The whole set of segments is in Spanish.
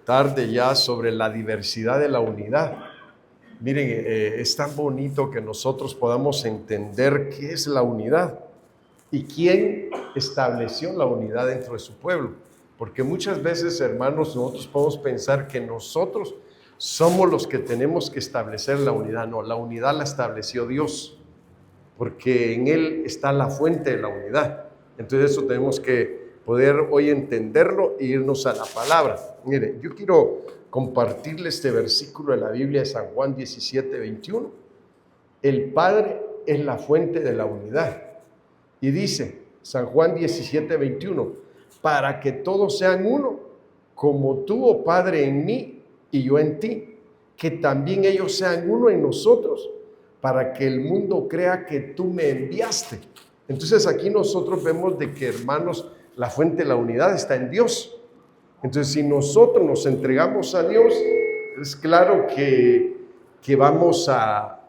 Tarde ya sobre la diversidad de la unidad. Miren, es tan bonito que nosotros podamos entender qué es la unidad y quién estableció la unidad dentro de su pueblo. Porque muchas veces, hermanos, nosotros podemos pensar que nosotros somos los que tenemos que establecer la unidad. No, la unidad la estableció Dios, porque en Él está la fuente de la unidad. Entonces eso tenemos que poder hoy entenderlo e irnos a la palabra. Mire, yo quiero compartirle este versículo de la Biblia de San Juan 17:21. El Padre es la fuente de la unidad. Y dice San Juan 17:21, para que todos sean uno, como tú, oh Padre, en mí y yo en ti, que también ellos sean uno en nosotros, para que el mundo crea que tú me enviaste. Entonces aquí nosotros vemos de que, hermanos, la fuente de la unidad está en Dios. Entonces si nosotros nos entregamos a Dios, es claro que vamos a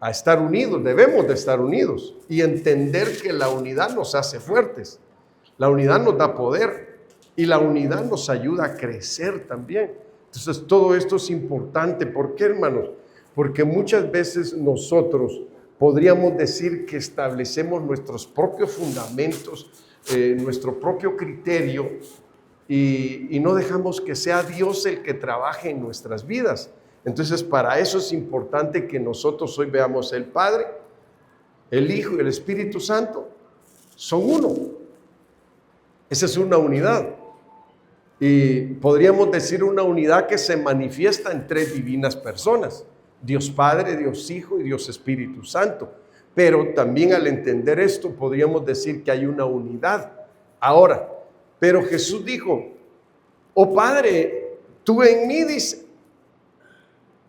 estar unidos, debemos de estar unidos y entender que la unidad nos hace fuertes, la unidad nos da poder y la unidad nos ayuda a crecer también. Entonces todo esto es importante. ¿Por qué, hermanos? Porque muchas veces nosotros podríamos decir que establecemos nuestros propios fundamentos, nuestro propio criterio y no dejamos que sea Dios el que trabaje en nuestras vidas. Entonces, para eso es importante que nosotros hoy veamos el Padre, el Hijo y el Espíritu Santo son uno. Esa es una unidad. Y podríamos decir una unidad que se manifiesta en tres divinas personas: Dios Padre, Dios Hijo y Dios Espíritu Santo. Pero también al entender esto podríamos decir que hay una unidad. Ahora, pero Jesús dijo, oh Padre, tú en mí, dice,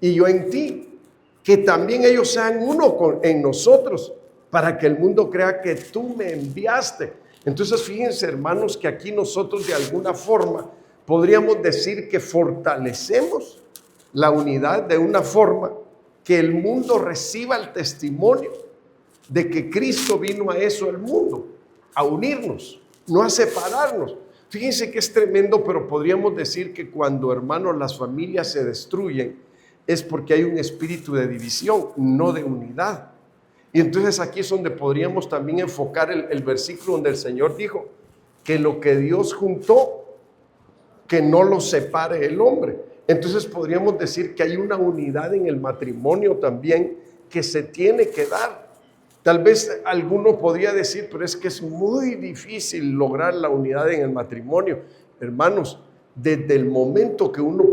y yo en ti, que también ellos sean uno en nosotros, para que el mundo crea que tú me enviaste. Entonces fíjense, hermanos, que aquí nosotros de alguna forma podríamos decir que fortalecemos la unidad de una forma que el mundo reciba el testimonio de que Cristo vino a eso al mundo, a unirnos, no a separarnos. Fíjense que es tremendo, pero podríamos decir que cuando, hermanos, las familias se destruyen, es porque hay un espíritu de división, no de unidad. Y entonces aquí es donde podríamos también enfocar el versículo donde el Señor dijo que lo que Dios juntó, que no lo separe el hombre. Entonces podríamos decir que hay una unidad en el matrimonio también que se tiene que dar. Tal vez alguno podría decir, pero es que es muy difícil lograr la unidad en el matrimonio. Hermanos, desde el momento que uno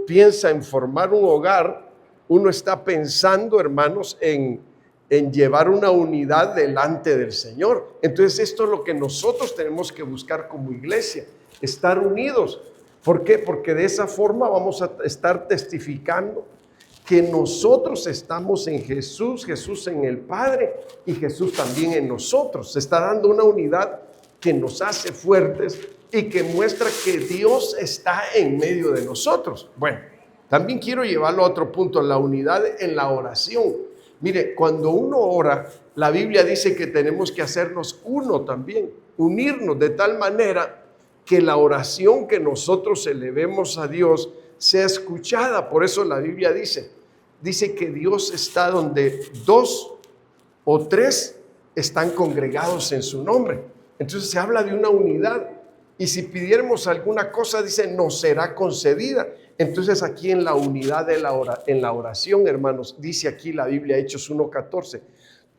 piensa en formar un hogar, uno está pensando, hermanos, en llevar una unidad delante del Señor. Entonces esto es lo que nosotros tenemos que buscar como iglesia, estar unidos. ¿Por qué? Porque de esa forma vamos a estar testificando que nosotros estamos en Jesús, Jesús en el Padre y Jesús también en nosotros. Se está dando una unidad que nos hace fuertes y que muestra que Dios está en medio de nosotros. Bueno, también quiero llevarlo a otro punto, la unidad en la oración. Mire, cuando uno ora, la Biblia dice que tenemos que hacernos uno también, unirnos de tal manera que la oración que nosotros elevemos a Dios sea escuchada. Por eso la Biblia dice que Dios está donde 2 o 3 están congregados en su nombre. Entonces se habla de una unidad. Y si pidiéramos alguna cosa, dice, nos será concedida. Entonces aquí en la unidad en la oración, hermanos, dice aquí la Biblia, Hechos 1:14,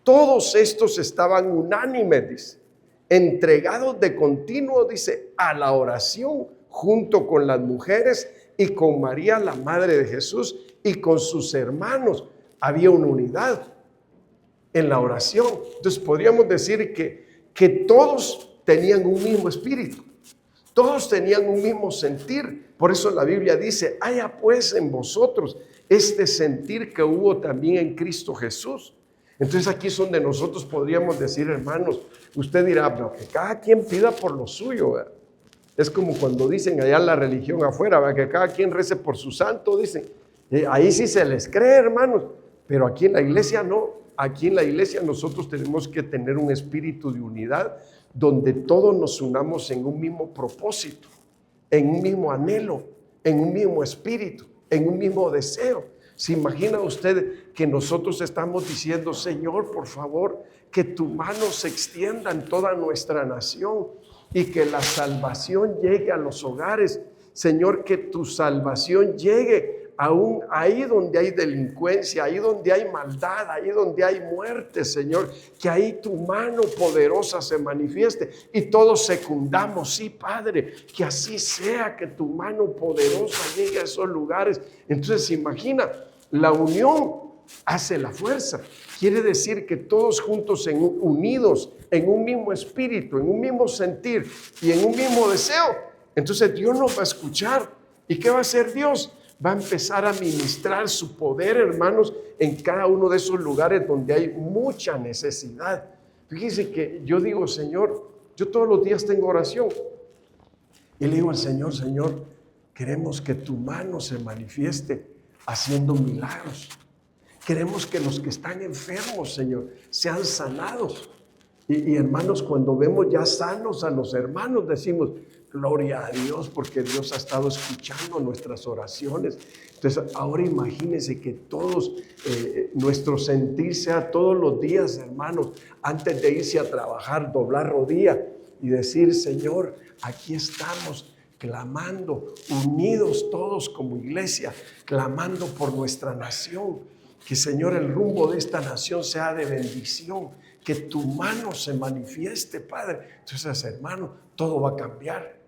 todos estos estaban unánimes, dice, entregados de continuo, dice, a la oración, junto con las mujeres y con María, la madre de Jesús, y con sus hermanos. Había una unidad en la oración. Entonces podríamos decir que todos tenían un mismo espíritu. Todos tenían un mismo sentir. Por eso la Biblia dice, haya pues en vosotros este sentir que hubo también en Cristo Jesús. Entonces aquí es donde nosotros podríamos decir, hermanos, usted dirá, pero que cada quien pida por lo suyo, ¿verdad? Es como cuando dicen allá en la religión afuera, ¿verdad? Que cada quien rece por su santo, dicen. Ahí sí se les cree, hermanos, pero aquí en la iglesia no. Aquí en la iglesia nosotros tenemos que tener un espíritu de unidad donde todos nos unamos en un mismo propósito. en un mismo anhelo, en un mismo espíritu, en un mismo deseo. ¿Se imagina usted que nosotros estamos diciendo, Señor, por favor, que tu mano se extienda en toda nuestra nación y que la salvación llegue a los hogares? Señor, que tu salvación llegue aún ahí donde hay delincuencia, ahí donde hay maldad, ahí donde hay muerte, Señor, que ahí tu mano poderosa se manifieste y todos secundamos, sí, Padre, que así sea, que tu mano poderosa llegue a esos lugares. Entonces, imagina, la unión hace la fuerza. Quiere decir que todos juntos, unidos en un mismo espíritu, en un mismo sentir y en un mismo deseo, entonces Dios nos va a escuchar. ¿Y qué va a hacer Dios? Va a empezar a ministrar su poder, hermanos, en cada uno de esos lugares donde hay mucha necesidad. Fíjense que yo digo, Señor, yo todos los días tengo oración y le digo al Señor, Señor, queremos que tu mano se manifieste haciendo milagros. Queremos que los que están enfermos, Señor, sean sanados. Y hermanos, cuando vemos ya sanos a los hermanos, decimos, gloria a Dios, porque Dios ha estado escuchando nuestras oraciones. Entonces, ahora imagínense que todos, nuestro sentir sea todos los días, hermanos, antes de irse a trabajar, doblar rodilla y decir, Señor, aquí estamos clamando, unidos todos como iglesia, clamando por nuestra nación. Que, Señor, el rumbo de esta nación sea de bendición, que tu mano se manifieste, Padre. Entonces, hermano, todo va a cambiar,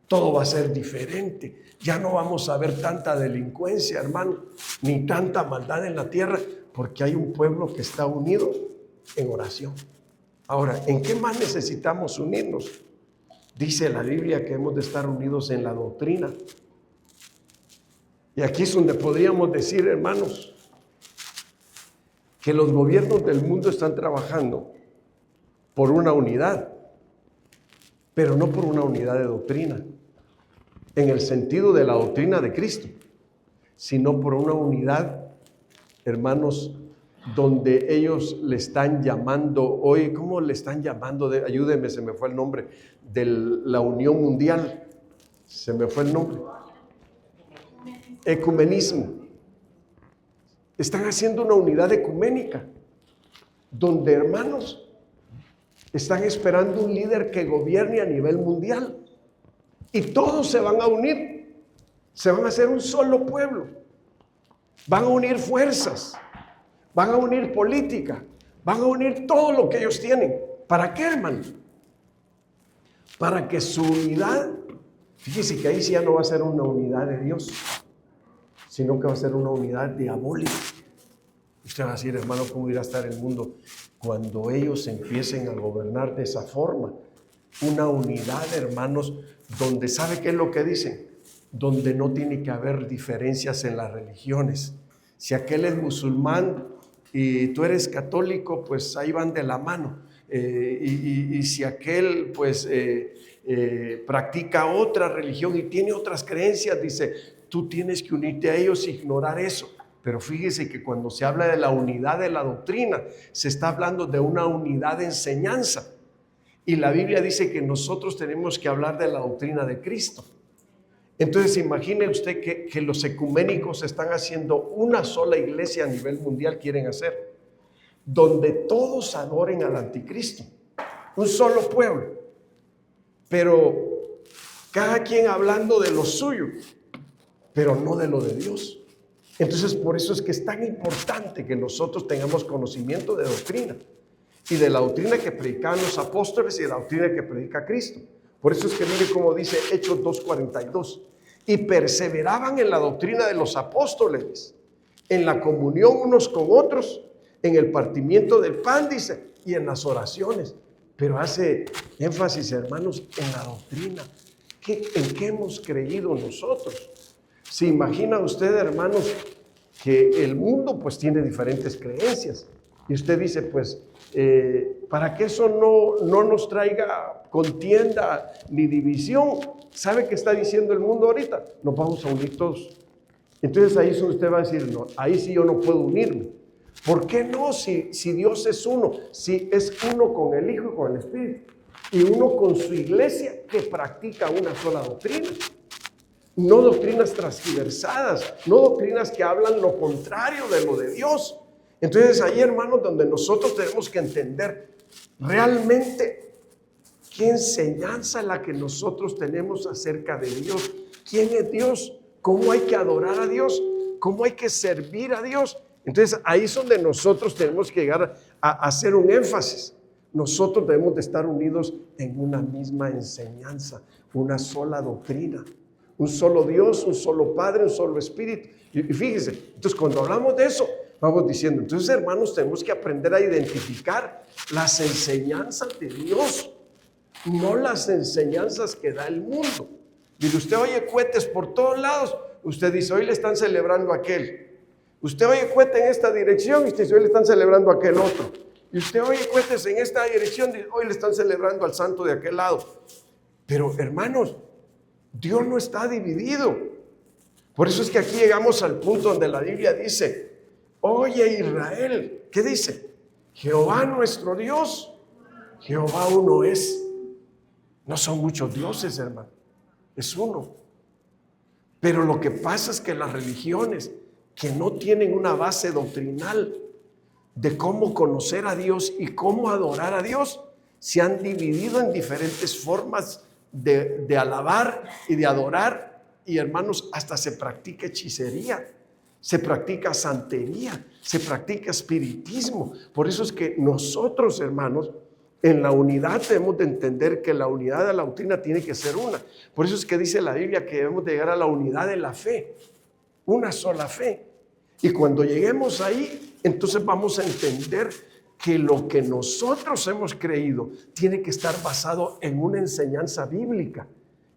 todo va a ser diferente. Ya no vamos a ver tanta delincuencia, hermano, ni tanta maldad en la tierra, porque hay un pueblo que está unido en oración. Ahora, ¿en qué más necesitamos unirnos? Dice la Biblia que hemos de estar unidos en la doctrina. Y aquí es donde podríamos decir, hermanos, que los gobiernos del mundo están trabajando por una unidad, pero no por una unidad de doctrina, en el sentido de la doctrina de Cristo, sino por una unidad, hermanos, donde ellos le están llamando hoy, ¿cómo le están llamando? Ayúdeme, se me fue el nombre, de la Unión Mundial, se me fue el nombre. Ecumenismo. Están haciendo una unidad ecuménica, donde, hermanos, están esperando un líder que gobierne a nivel mundial. Y todos se van a unir, se van a hacer un solo pueblo. Van a unir fuerzas, van a unir política, van a unir todo lo que ellos tienen. ¿Para qué, hermano? Para que su unidad, fíjese que ahí sí ya no va a ser una unidad de Dios, sino que va a ser una unidad diabólica. Usted va a decir, hermano, ¿cómo irá a estar el mundo cuando ellos empiecen a gobernar de esa forma? Una unidad, hermanos, donde, ¿sabe qué es lo que dicen? Donde no tiene que haber diferencias en las religiones. Si aquel es musulmán y tú eres católico, pues ahí van de la mano. Y si aquel, pues, practica otra religión y tiene otras creencias, dice, tú tienes que unirte a ellos e ignorar eso. Pero fíjese que cuando se habla de la unidad de la doctrina, se está hablando de una unidad de enseñanza. Y la Biblia dice que nosotros tenemos que hablar de la doctrina de Cristo. Entonces, imagine usted que los ecuménicos están haciendo una sola iglesia a nivel mundial, quieren hacer, donde todos adoren al anticristo. Un solo pueblo. Pero cada quien hablando de lo suyo, pero no de lo de Dios. Entonces, por eso es que es tan importante que nosotros tengamos conocimiento de doctrina y de la doctrina que predicaban los apóstoles y de la doctrina que predica Cristo. Por eso es que mire cómo dice Hechos 2:42. Y perseveraban en la doctrina de los apóstoles, en la comunión unos con otros, en el partimiento del pan, dice, y en las oraciones. Pero hace énfasis, hermanos, en la doctrina. ¿En qué hemos creído nosotros? ¿Se imagina usted, hermanos, que el mundo pues tiene diferentes creencias? Y usted dice, pues, para que eso no nos traiga contienda ni división. ¿Sabe qué está diciendo el mundo ahorita? Nos vamos a unir todos. Entonces ahí es donde usted va a decir, no, ahí sí yo no puedo unirme. ¿Por qué no? Si Dios es uno, si es uno con el Hijo y con el Espíritu, y uno con su iglesia que practica una sola doctrina. no doctrinas transgiversadas, no doctrinas que hablan lo contrario de lo de Dios. Entonces ahí, hermanos, donde nosotros tenemos que entender realmente qué enseñanza es la que nosotros tenemos acerca de Dios. ¿Quién es Dios? ¿Cómo hay que adorar a Dios? ¿Cómo hay que servir a Dios? Entonces ahí es donde nosotros tenemos que llegar a hacer un énfasis. Nosotros debemos de estar unidos en una misma enseñanza, una sola doctrina, un solo Dios, un solo Padre, un solo Espíritu. Y fíjense, entonces cuando hablamos de eso, vamos diciendo, entonces hermanos, tenemos que aprender a identificar las enseñanzas de Dios, no las enseñanzas que da el mundo. Mire, usted oye cohetes por todos lados, usted dice, hoy le están celebrando a aquel. Usted oye cohetes en esta dirección y usted dice, hoy le están celebrando a aquel otro. Y usted oye cohetes en esta dirección, hoy le están celebrando al santo de aquel lado. Pero hermanos, Dios no está dividido. Por eso es que aquí llegamos al punto donde la Biblia dice, oye Israel, ¿qué dice? Jehová nuestro Dios, Jehová uno es. No son muchos dioses, hermano, es uno. Pero lo que pasa es que las religiones que no tienen una base doctrinal de cómo conocer a Dios y cómo adorar a Dios, se han dividido en diferentes formas de alabar y de adorar. Y hermanos, hasta se practica hechicería, se practica santería, se practica espiritismo. Por eso es que nosotros, hermanos, en la unidad debemos de entender que la unidad de la doctrina tiene que ser una. Por eso es que dice la Biblia que debemos de llegar a la unidad de la fe, una sola fe. Y cuando lleguemos ahí, entonces vamos a entender que lo que nosotros hemos creído tiene que estar basado en una enseñanza bíblica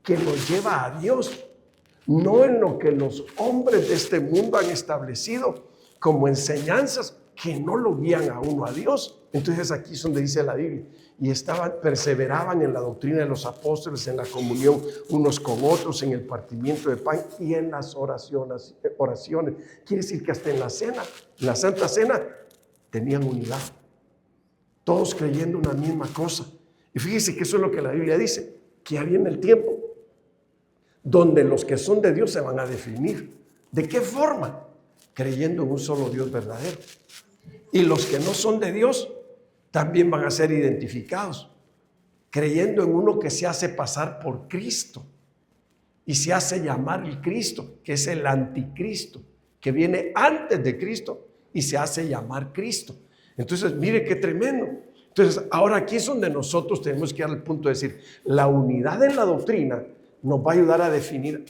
que nos lleva a Dios, no en lo que los hombres de este mundo han establecido como enseñanzas que no lo guían a uno a Dios. Entonces aquí es donde dice la Biblia, y perseveraban en la doctrina de los apóstoles, en la comunión unos con otros, en el partimiento de pan y en las oraciones. Quiere decir que hasta en la cena, en la Santa Cena, tenían unidad, todos creyendo una misma cosa. Y fíjese que eso es lo que la Biblia dice, que ya viene el tiempo donde los que son de Dios se van a definir. ¿De qué forma? Creyendo en un solo Dios verdadero. Y los que no son de Dios también van a ser identificados, creyendo en uno que se hace pasar por Cristo y se hace llamar el Cristo, que es el anticristo, que viene antes de Cristo y se hace llamar Cristo. Entonces, mire qué tremendo. Entonces, ahora aquí es donde nosotros tenemos que llegar al punto de decir, la unidad en la doctrina nos va a ayudar a definir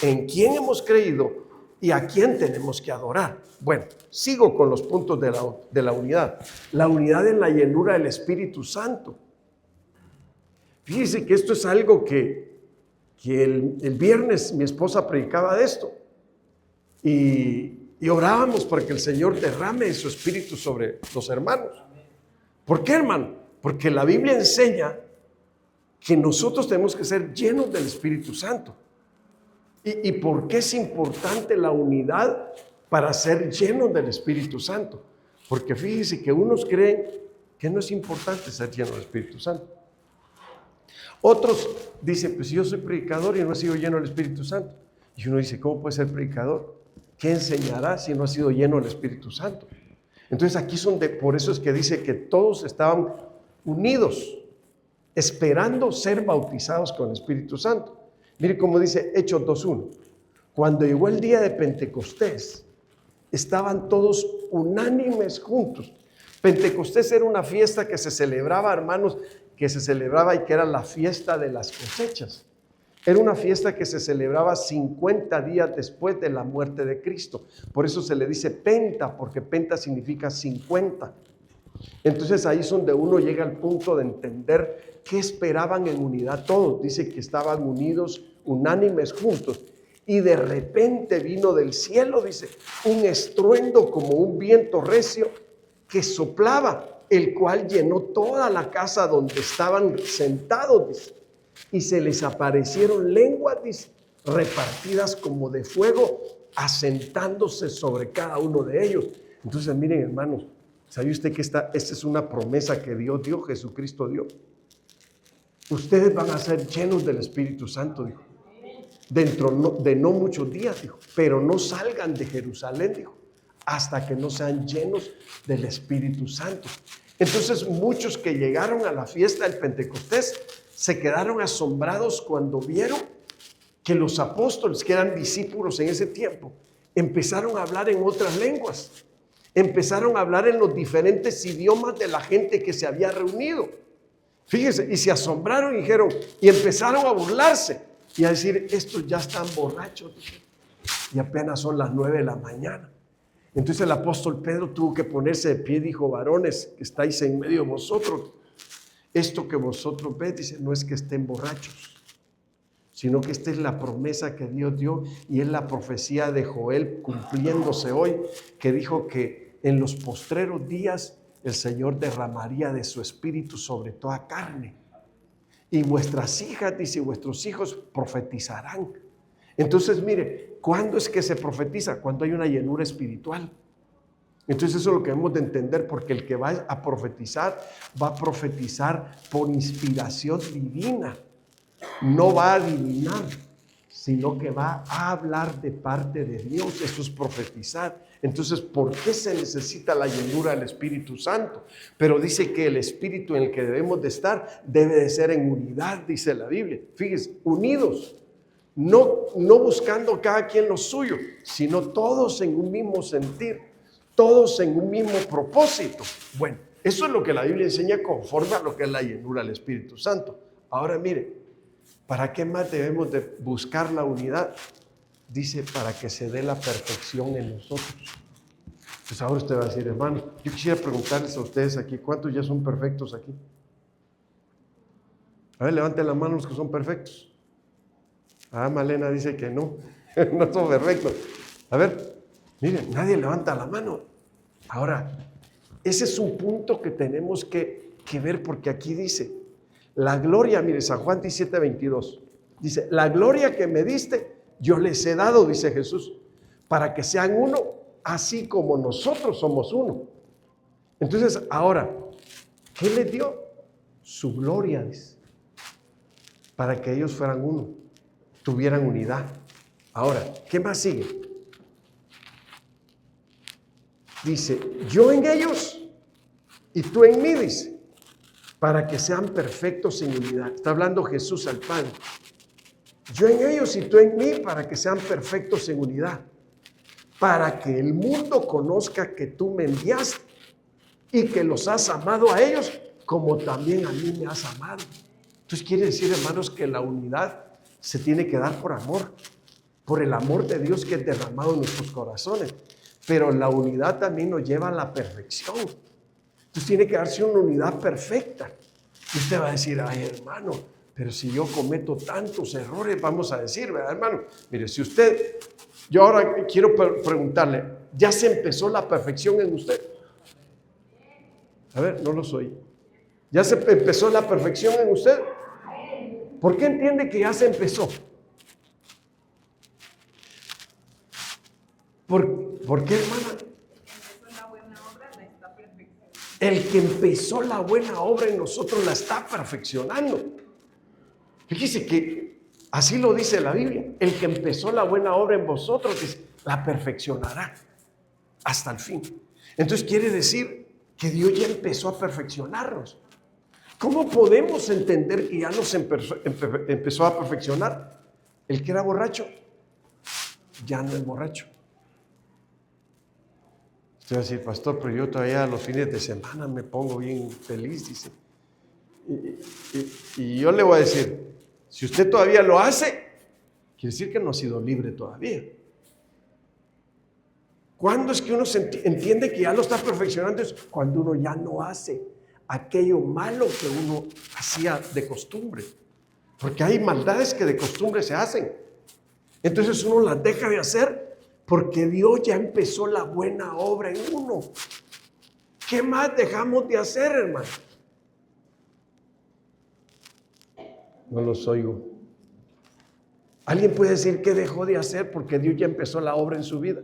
en quién hemos creído y a quién tenemos que adorar. Bueno, sigo con los puntos de la unidad. La unidad en la llenura del Espíritu Santo. Fíjese que esto es algo que el viernes mi esposa predicaba de esto. Y orábamos para que el Señor derrame su Espíritu sobre los hermanos. ¿Por qué, hermano? Porque la Biblia enseña que nosotros tenemos que ser llenos del Espíritu Santo. ¿Y por qué es importante la unidad para ser llenos del Espíritu Santo? Porque fíjese que unos creen que no es importante ser lleno del Espíritu Santo. Otros dicen, pues yo soy predicador y no he sido lleno del Espíritu Santo. Y uno dice, ¿cómo puede ser predicador? ¿Qué enseñará si no ha sido lleno del Espíritu Santo? Entonces aquí por eso es que dice que todos estaban unidos, esperando ser bautizados con el Espíritu Santo. Mire cómo dice Hechos 2:1. Cuando llegó el día de Pentecostés, estaban todos unánimes juntos. Pentecostés era una fiesta que se celebraba, hermanos, y que era la fiesta de las cosechas. Era una fiesta que se celebraba 50 días después de la muerte de Cristo. Por eso se le dice Penta, porque Penta significa 50. Entonces ahí es donde uno llega al punto de entender qué esperaban en unidad todos. Dice que estaban unidos, unánimes juntos. Y de repente vino del cielo, dice, un estruendo como un viento recio que soplaba, el cual llenó toda la casa donde estaban sentados, dice. Y se les aparecieron lenguas, dice, repartidas como de fuego, asentándose sobre cada uno de ellos. Entonces, miren, hermanos, ¿sabe usted que esta es una promesa que Dios dio, Jesucristo dio? Ustedes van a ser llenos del Espíritu Santo, dijo. dentro de no muchos días, dijo, pero no salgan de Jerusalén, dijo, hasta que no sean llenos del Espíritu Santo. Entonces muchos que llegaron a la fiesta del Pentecostés se quedaron asombrados cuando vieron que los apóstoles, que eran discípulos en ese tiempo, empezaron a hablar en otras lenguas, empezaron a hablar en los diferentes idiomas de la gente que se había reunido. Fíjense, y se asombraron y dijeron, y empezaron a burlarse y a decir, estos ya están borrachos, y apenas son las 9 de la mañana. Entonces el apóstol Pedro tuvo que ponerse de pie y dijo, varones, que estáis en medio de vosotros, esto que vosotros ves, dice, no es que estén borrachos, sino que esta es la promesa que Dios dio, y es la profecía de Joel cumpliéndose hoy, que dijo que en los postreros días el Señor derramaría de su espíritu sobre toda carne, y vuestras hijas, dice, vuestros hijos profetizarán. Entonces, mire, ¿cuándo es que se profetiza? Cuando hay una llenura espiritual. Entonces eso es lo que debemos de entender, porque el que va a profetizar por inspiración divina. No va a adivinar, sino que va a hablar de parte de Dios. Eso es profetizar. Entonces, ¿por qué se necesita la llenura del Espíritu Santo? Pero dice que el Espíritu en el que debemos de estar debe de ser en unidad, dice la Biblia. Fíjense, unidos. No buscando cada quien lo suyo, sino todos en un mismo sentir, todos en un mismo propósito. Bueno, eso es lo que la Biblia enseña conforme a lo que es la llenura del Espíritu Santo. Ahora mire, ¿para qué más debemos de buscar la unidad? Dice, para que se dé la perfección en nosotros. Pues ahora usted va a decir, hermano, yo quisiera preguntarles a ustedes aquí, ¿cuántos ya son perfectos aquí? A ver, levanten la mano los que son perfectos. Malena dice que no, no son perfectos. A ver, miren, nadie levanta la mano. Ahora, ese es un punto que tenemos que ver, porque aquí dice, la gloria, mire, San Juan 17:22, dice, la gloria que me diste, yo les he dado, dice Jesús, para que sean uno, así como nosotros somos uno. Entonces, ahora, ¿qué les dio? Su gloria, dice, para que ellos fueran uno, tuvieran unidad. Ahora, ¿qué más sigue? Dice, yo en ellos y tú en mí, dice, para que sean perfectos en unidad. Está hablando Jesús al Padre. Yo en ellos y tú en mí, para que sean perfectos en unidad. Para que el mundo conozca que tú me enviaste y que los has amado a ellos como también a mí me has amado. Entonces quiere decir, hermanos, que la unidad se tiene que dar por amor, por el amor de Dios que es derramado en nuestros corazones. Pero la unidad también nos lleva a la perfección. Entonces tiene que darse una unidad perfecta. Y usted va a decir, ay hermano, pero si yo cometo tantos errores, vamos a decir, ¿verdad, hermano? Mire, si usted, yo ahora quiero preguntarle, ¿ya se empezó la perfección en usted? A ver, no lo soy. ¿Ya se empezó la perfección en usted? ¿Por qué entiende que ya se empezó? ¿Por qué, hermana? El que empezó la buena obra en nosotros la está perfeccionando. Fíjese que así lo dice la Biblia. El que empezó la buena obra en vosotros la perfeccionará hasta el fin. Entonces quiere decir que Dios ya empezó a perfeccionarnos. ¿Cómo podemos entender que ya nos empezó a perfeccionar? El que era borracho ya no es borracho. Usted va a decir, pastor, pero yo todavía los fines de semana me pongo bien feliz, dice. Y yo le voy a decir, si usted todavía lo hace, quiere decir que no ha sido libre todavía. ¿Cuándo es que uno entiende que ya lo está perfeccionando? Es cuando uno ya no hace aquello malo que uno hacía de costumbre. Porque hay maldades que de costumbre se hacen. Entonces uno las deja de hacer porque Dios ya empezó la buena obra en uno. ¿Qué más dejamos de hacer, hermano? No los oigo. ¿Alguien puede decir qué dejó de hacer porque Dios ya empezó la obra en su vida?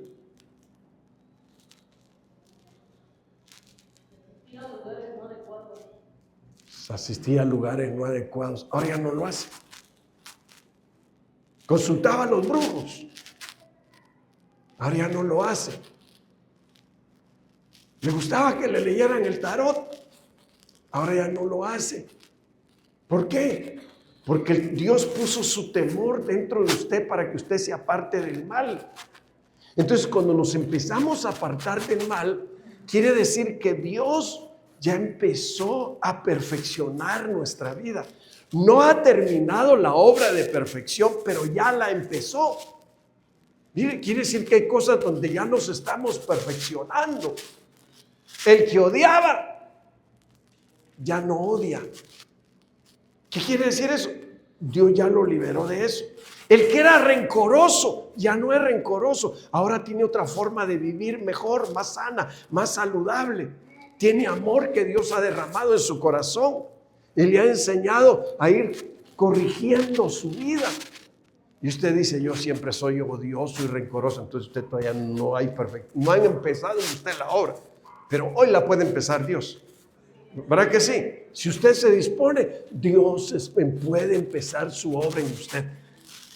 Asistía a lugares no adecuados. Ahora ya no lo hace. Consultaba a los brujos. Ahora ya no lo hace. Le gustaba que le leyeran el tarot. Ahora ya no lo hace. ¿Por qué? Porque Dios puso su temor dentro de usted para que usted se aparte del mal. Entonces, cuando nos empezamos a apartar del mal, quiere decir que Dios ya empezó a perfeccionar nuestra vida. No ha terminado la obra de perfección, pero ya la empezó. Mire, quiere decir que hay cosas donde ya nos estamos perfeccionando. El que odiaba, ya no odia. ¿Qué quiere decir eso? Dios ya lo liberó de eso. El que era rencoroso, ya no es rencoroso. Ahora tiene otra forma de vivir mejor, más sana, más saludable. Tiene amor que Dios ha derramado en su corazón. Y le ha enseñado a ir corrigiendo su vida. Y usted dice, yo siempre soy odioso y rencoroso. Entonces usted todavía no hay no han empezado en usted la obra. Pero hoy la puede empezar Dios. ¿Verdad que sí? Si usted se dispone, Dios puede empezar su obra en usted.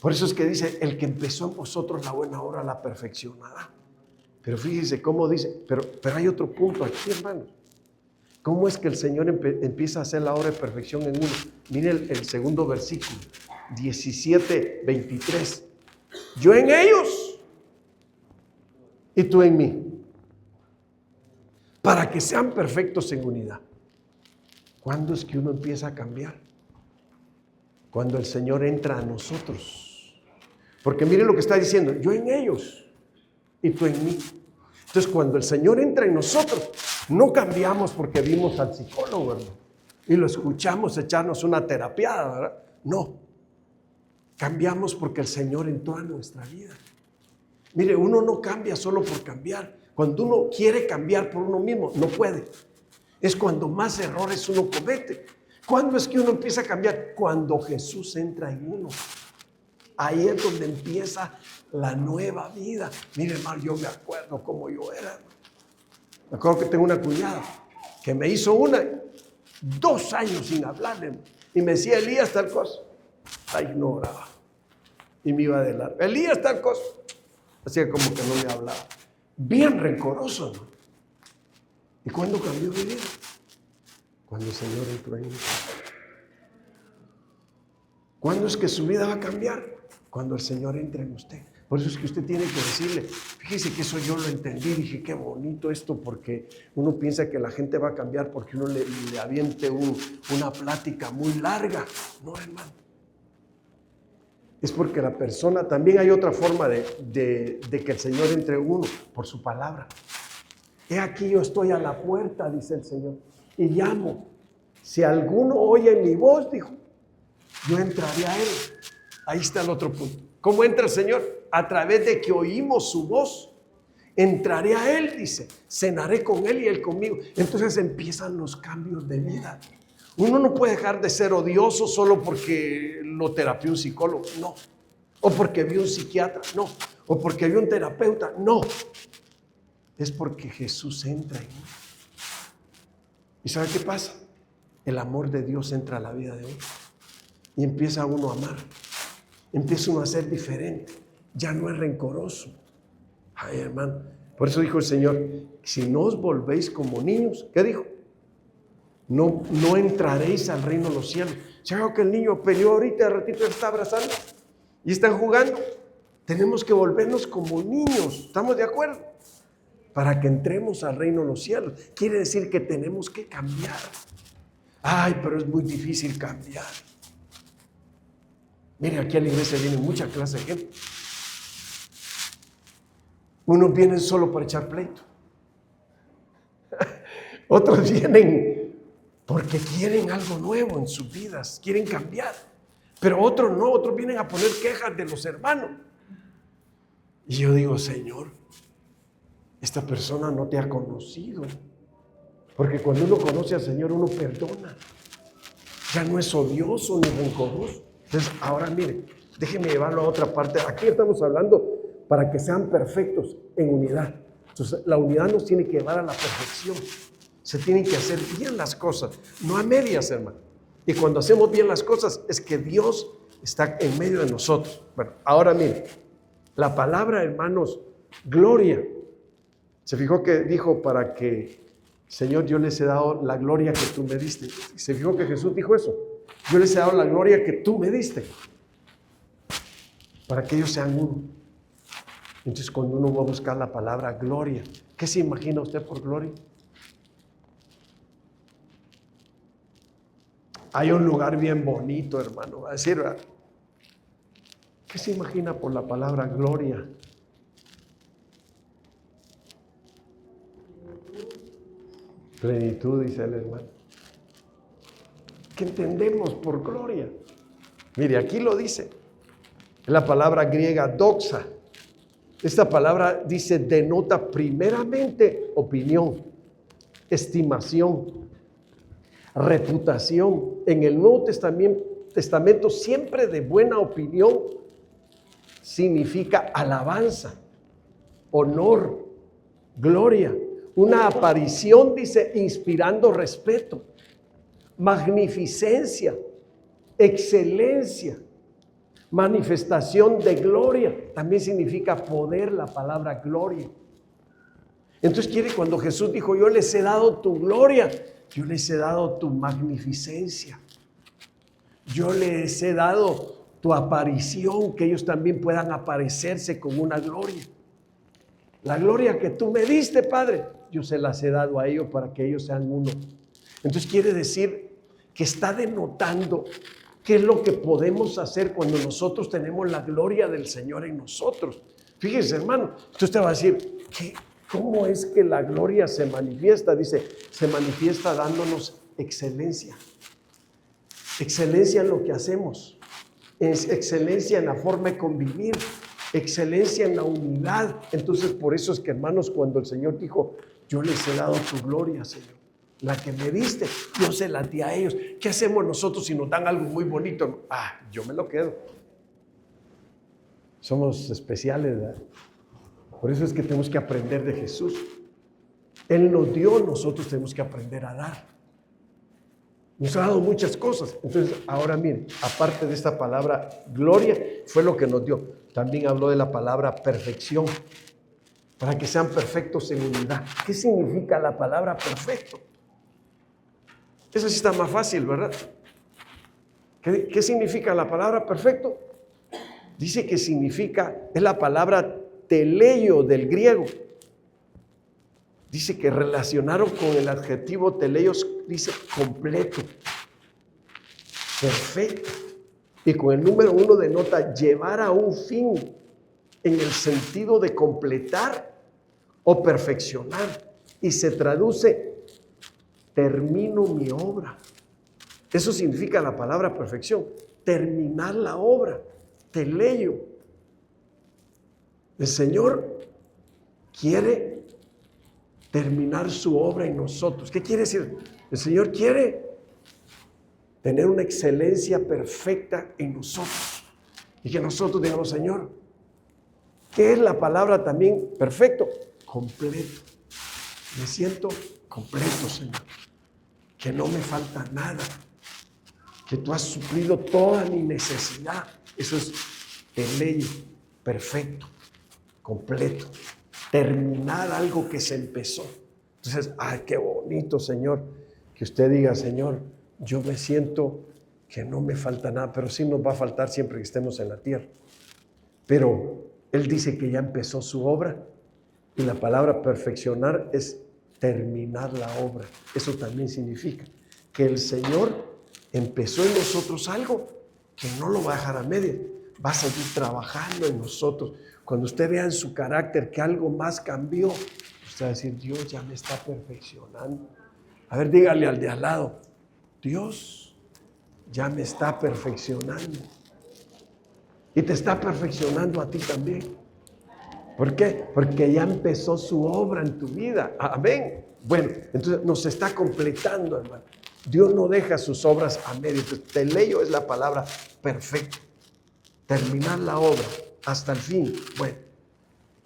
Por eso es que dice, el que empezó en vosotros la buena obra la perfeccionará. Pero fíjese cómo dice, pero hay otro punto aquí, hermano. ¿Cómo es que el Señor empieza a hacer la obra de perfección en uno? Mire el segundo versículo, 17:23. Yo en ellos y tú en mí, para que sean perfectos en unidad. ¿Cuándo es que uno empieza a cambiar? Cuando el Señor entra a nosotros. Porque mire lo que está diciendo, yo en ellos y tú en mí. Entonces, cuando el Señor entra en nosotros, no cambiamos porque vimos al psicólogo, ¿verdad? Y lo escuchamos echarnos una terapiada, ¿verdad? No. Cambiamos porque el Señor entró a nuestra vida. Mire, uno no cambia solo por cambiar. Cuando uno quiere cambiar por uno mismo, no puede. Es cuando más errores uno comete. ¿Cuándo es que uno empieza a cambiar? Cuando Jesús entra en uno. Ahí es donde empieza la nueva vida. Mire, hermano, yo me acuerdo cómo yo era. Me acuerdo que tengo una cuñada que me hizo 2 años sin hablarle. Y me decía, Elías, tal cosa. La ignoraba. Y me iba de largo. Elías, tal cosa. Hacía como que no me hablaba. Bien rencoroso, ¿no? ¿Y cuándo cambió mi vida? Cuando el Señor entró en mí. ¿Cuándo es que su vida va a cambiar? Cuando el Señor entre en usted. Por eso es que usted tiene que decirle, fíjese que eso yo lo entendí, dije qué bonito esto, porque uno piensa que la gente va a cambiar porque uno le aviente una plática muy larga. No, hermano. Es porque la persona, también hay otra forma de que el Señor entre en uno, por su palabra. He aquí yo estoy a la puerta, dice el Señor, y llamo. Si alguno oye mi voz, dijo, yo entraré a él. Ahí está el otro punto. ¿Cómo entra el Señor? A través de que oímos su voz. Entraré a él, dice, cenaré con él y él conmigo. Entonces empiezan los cambios de vida. Uno no puede dejar de ser odioso solo porque lo terapió un psicólogo, no. O porque vio un psiquiatra, no. O porque vio un terapeuta, no. Es porque Jesús entra en mí. ¿Y sabe qué pasa? El amor de Dios entra a la vida de uno. Y empieza uno a amar. Empieza uno a ser diferente. Ya no es rencoroso. Ay, hermano. Por eso dijo el Señor, si no os volvéis como niños, ¿qué dijo? No entraréis al reino de los cielos. ¿Se ha que el niño peleó ahorita, de ratito está abrazando? Y están jugando. Tenemos que volvernos como niños. ¿Estamos de acuerdo? Para que entremos al reino de los cielos. Quiere decir que tenemos que cambiar. Ay, pero es muy difícil cambiar. Mire, aquí a la iglesia viene mucha clase de gente. Unos vienen solo para echar pleito. Otros vienen porque quieren algo nuevo en sus vidas, quieren cambiar. Pero otros no, otros vienen a poner quejas de los hermanos. Y yo digo, Señor, esta persona no te ha conocido. Porque cuando uno conoce al Señor, uno perdona. Ya no es odioso ni rencoroso. Entonces, ahora miren, déjenme llevarlo a otra parte. Aquí estamos hablando para que sean perfectos en unidad. Entonces, la unidad nos tiene que llevar a la perfección. Se tienen que hacer bien las cosas, no a medias, hermano. Y cuando hacemos bien las cosas, es que Dios está en medio de nosotros. Bueno, ahora miren, la palabra, hermanos, gloria. Se fijó que dijo para que, Señor, yo les he dado la gloria que tú me diste. Se fijó que Jesús dijo eso. Yo les he dado la gloria que tú me diste. Para que ellos sean uno. Entonces, cuando uno va a buscar la palabra gloria, ¿qué se imagina usted por gloria? Hay un lugar bien bonito, hermano. Va a decir, ¿verdad? ¿Qué se imagina por la palabra gloria? Plenitud, dice el hermano. ¿Qué entendemos por gloria? Mire, aquí lo dice. Es la palabra griega doxa. Esta palabra dice, denota primeramente opinión, estimación, reputación. En el Nuevo Testamento siempre de buena opinión significa alabanza, honor, gloria. Una aparición, dice, inspirando respeto, magnificencia, excelencia, manifestación de gloria. También significa poder la palabra gloria. Entonces cuando Jesús dijo, yo les he dado tu gloria, yo les he dado tu magnificencia, yo les he dado tu aparición, que ellos también puedan aparecerse con una gloria. La gloria que tú me diste, Padre, yo se las he dado a ellos para que ellos sean uno. Entonces quiere decir que está denotando qué es lo que podemos hacer cuando nosotros tenemos la gloria del Señor en nosotros. Fíjese, hermano, entonces te va a decir, ¿cómo es que la gloria se manifiesta? Dice, se manifiesta dándonos excelencia. Excelencia en lo que hacemos, excelencia en la forma de convivir, excelencia en la unidad. Entonces, por eso es que, hermanos, cuando el Señor dijo, yo les he dado tu gloria, Señor, la que me diste, yo se la di a ellos. ¿Qué hacemos nosotros si nos dan algo muy bonito? Yo me lo quedo. Somos especiales, ¿verdad? Por eso es que tenemos que aprender de Jesús. Él nos dio, nosotros tenemos que aprender a dar. Nos ha dado muchas cosas. Entonces, ahora miren, aparte de esta palabra gloria, fue lo que nos dio. También habló de la palabra perfección, para que sean perfectos en unidad. ¿Qué significa la palabra perfecto? Eso sí está más fácil, ¿verdad? ¿Qué significa la palabra perfecto? Dice que significa, es la palabra teleio del griego. Dice que relacionaron con el adjetivo teleios, dice completo, perfecto. Y con el número 1 denota llevar a un fin en el sentido de completar o perfeccionar. Y se traduce, termino mi obra. Eso significa la palabra perfección, terminar la obra, teleio. El Señor quiere terminar su obra en nosotros. ¿Qué quiere decir? El Señor quiere tener una excelencia perfecta en nosotros. Y que nosotros digamos, Señor, ¿qué es la palabra también perfecto? Completo. Me siento completo, Señor. Que no me falta nada. Que tú has suplido toda mi necesidad. Eso es el ley perfecto, completo. Terminar algo que se empezó. Entonces, qué bonito, Señor, que usted diga, Señor, yo me siento que no me falta nada, pero sí nos va a faltar siempre que estemos en la tierra. Pero Él dice que ya empezó su obra, y la palabra perfeccionar es terminar la obra. Eso también significa que el Señor empezó en nosotros algo que no lo va a dejar a medias, va a seguir trabajando en nosotros. Cuando usted vea en su carácter que algo más cambió, usted va a decir, Dios ya me está perfeccionando. A ver, dígale al de al lado, Dios ya me está perfeccionando. Y te está perfeccionando a ti también. ¿Por qué? Porque ya empezó su obra en tu vida. Amén. Bueno, entonces nos está completando, hermano. Dios no deja sus obras a medio. Teleio es la palabra perfecta. Terminar la obra hasta el fin. Bueno,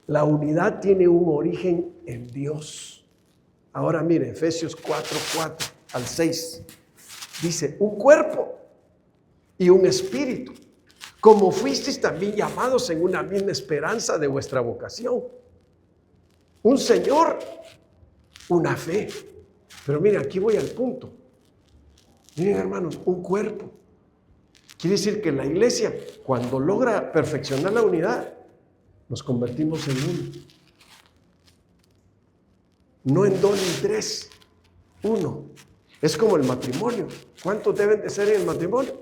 la unidad tiene un origen en Dios. Ahora mire, Efesios 4:4 al 6. Dice, un cuerpo y un espíritu. como fuisteis también llamados en una misma esperanza de vuestra vocación. Un Señor, una fe. Pero miren, aquí voy al punto. Miren, hermanos, un cuerpo. Quiere decir que la iglesia, cuando logra perfeccionar la unidad, nos convertimos en uno. No en dos ni tres, uno. Es como el matrimonio. ¿Cuántos deben de ser en el matrimonio?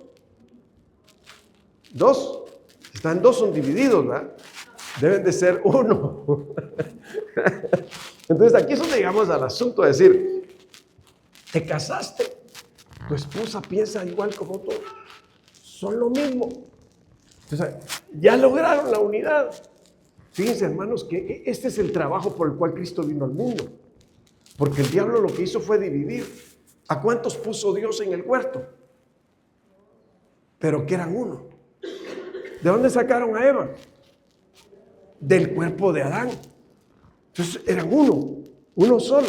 Dos. Si están dos, son divididos, ¿verdad? Deben de ser uno. Entonces aquí es donde llegamos al asunto de decir, te casaste, tu esposa piensa igual como tú, son lo mismo. Entonces, ya lograron la unidad. Fíjense, hermanos, que este es el trabajo por el cual Cristo vino al mundo. Porque el diablo lo que hizo fue dividir. ¿A cuántos puso Dios en el huerto? Pero que eran uno. ¿De dónde sacaron a Eva? Del cuerpo de Adán. Entonces eran uno solo.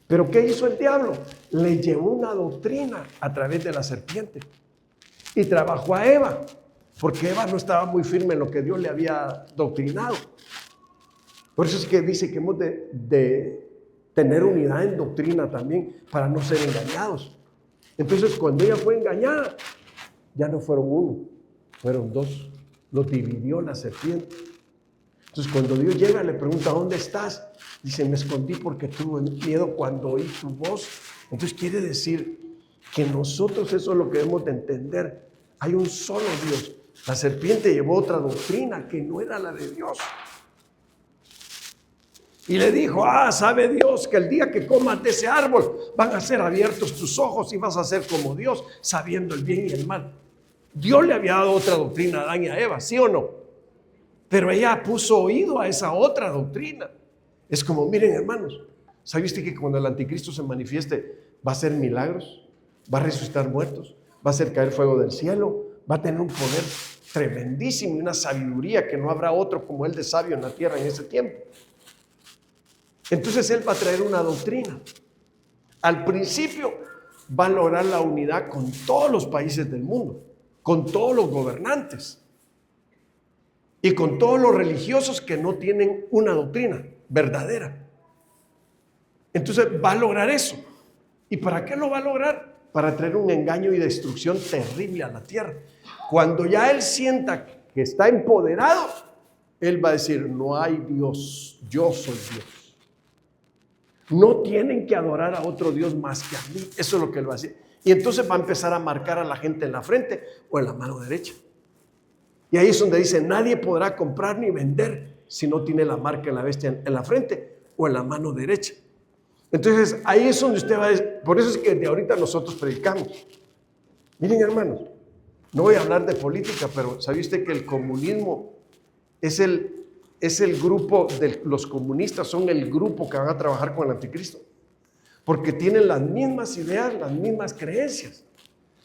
¿Pero qué hizo el diablo? Le llevó una doctrina a través de la serpiente. Y trabajó a Eva, porque Eva no estaba muy firme en lo que Dios le había doctrinado. Por eso es que dice que hemos de tener unidad en doctrina también, para no ser engañados. Entonces, cuando ella fue engañada, ya no fueron uno, fueron dos. Los dividió la serpiente. Entonces, cuando Dios llega, le pregunta, ¿dónde estás? Dice, me escondí porque tuve miedo cuando oí tu voz. Entonces, quiere decir que nosotros eso es lo que debemos de entender. Hay un solo Dios. La serpiente llevó otra doctrina que no era la de Dios. Y le dijo, sabe Dios que el día que comas de ese árbol van a ser abiertos tus ojos y vas a ser como Dios, sabiendo el bien y el mal. Dios le había dado otra doctrina a Adán y a Eva, ¿sí o no? Pero ella puso oído a esa otra doctrina. Es como, miren, hermanos, ¿sabiste que cuando el anticristo se manifieste va a hacer milagros? Va a resucitar muertos, va a hacer caer fuego del cielo, va a tener un poder tremendísimo y una sabiduría que no habrá otro como él de sabio en la tierra en ese tiempo. Entonces él va a traer una doctrina. Al principio va a lograr la unidad con todos los países del mundo, con todos los gobernantes y con todos los religiosos que no tienen una doctrina verdadera. Entonces va a lograr eso. ¿Y para qué lo va a lograr? Para traer un engaño y destrucción terrible a la tierra. Cuando ya él sienta que está empoderado, él va a decir, no hay Dios, yo soy Dios. No tienen que adorar a otro Dios más que a mí. Eso es lo que él va a decir. Y entonces va a empezar a marcar a la gente en la frente o en la mano derecha. Y ahí es donde dice, nadie podrá comprar ni vender si no tiene la marca de la bestia en la frente o en la mano derecha. Entonces ahí es donde usted va a decir, por eso es que de ahorita nosotros predicamos. Miren, hermanos, no voy a hablar de política, pero ¿sabe usted que el comunismo es el grupo de los comunistas, son el grupo que van a trabajar con el anticristo? Porque tienen las mismas ideas, las mismas creencias.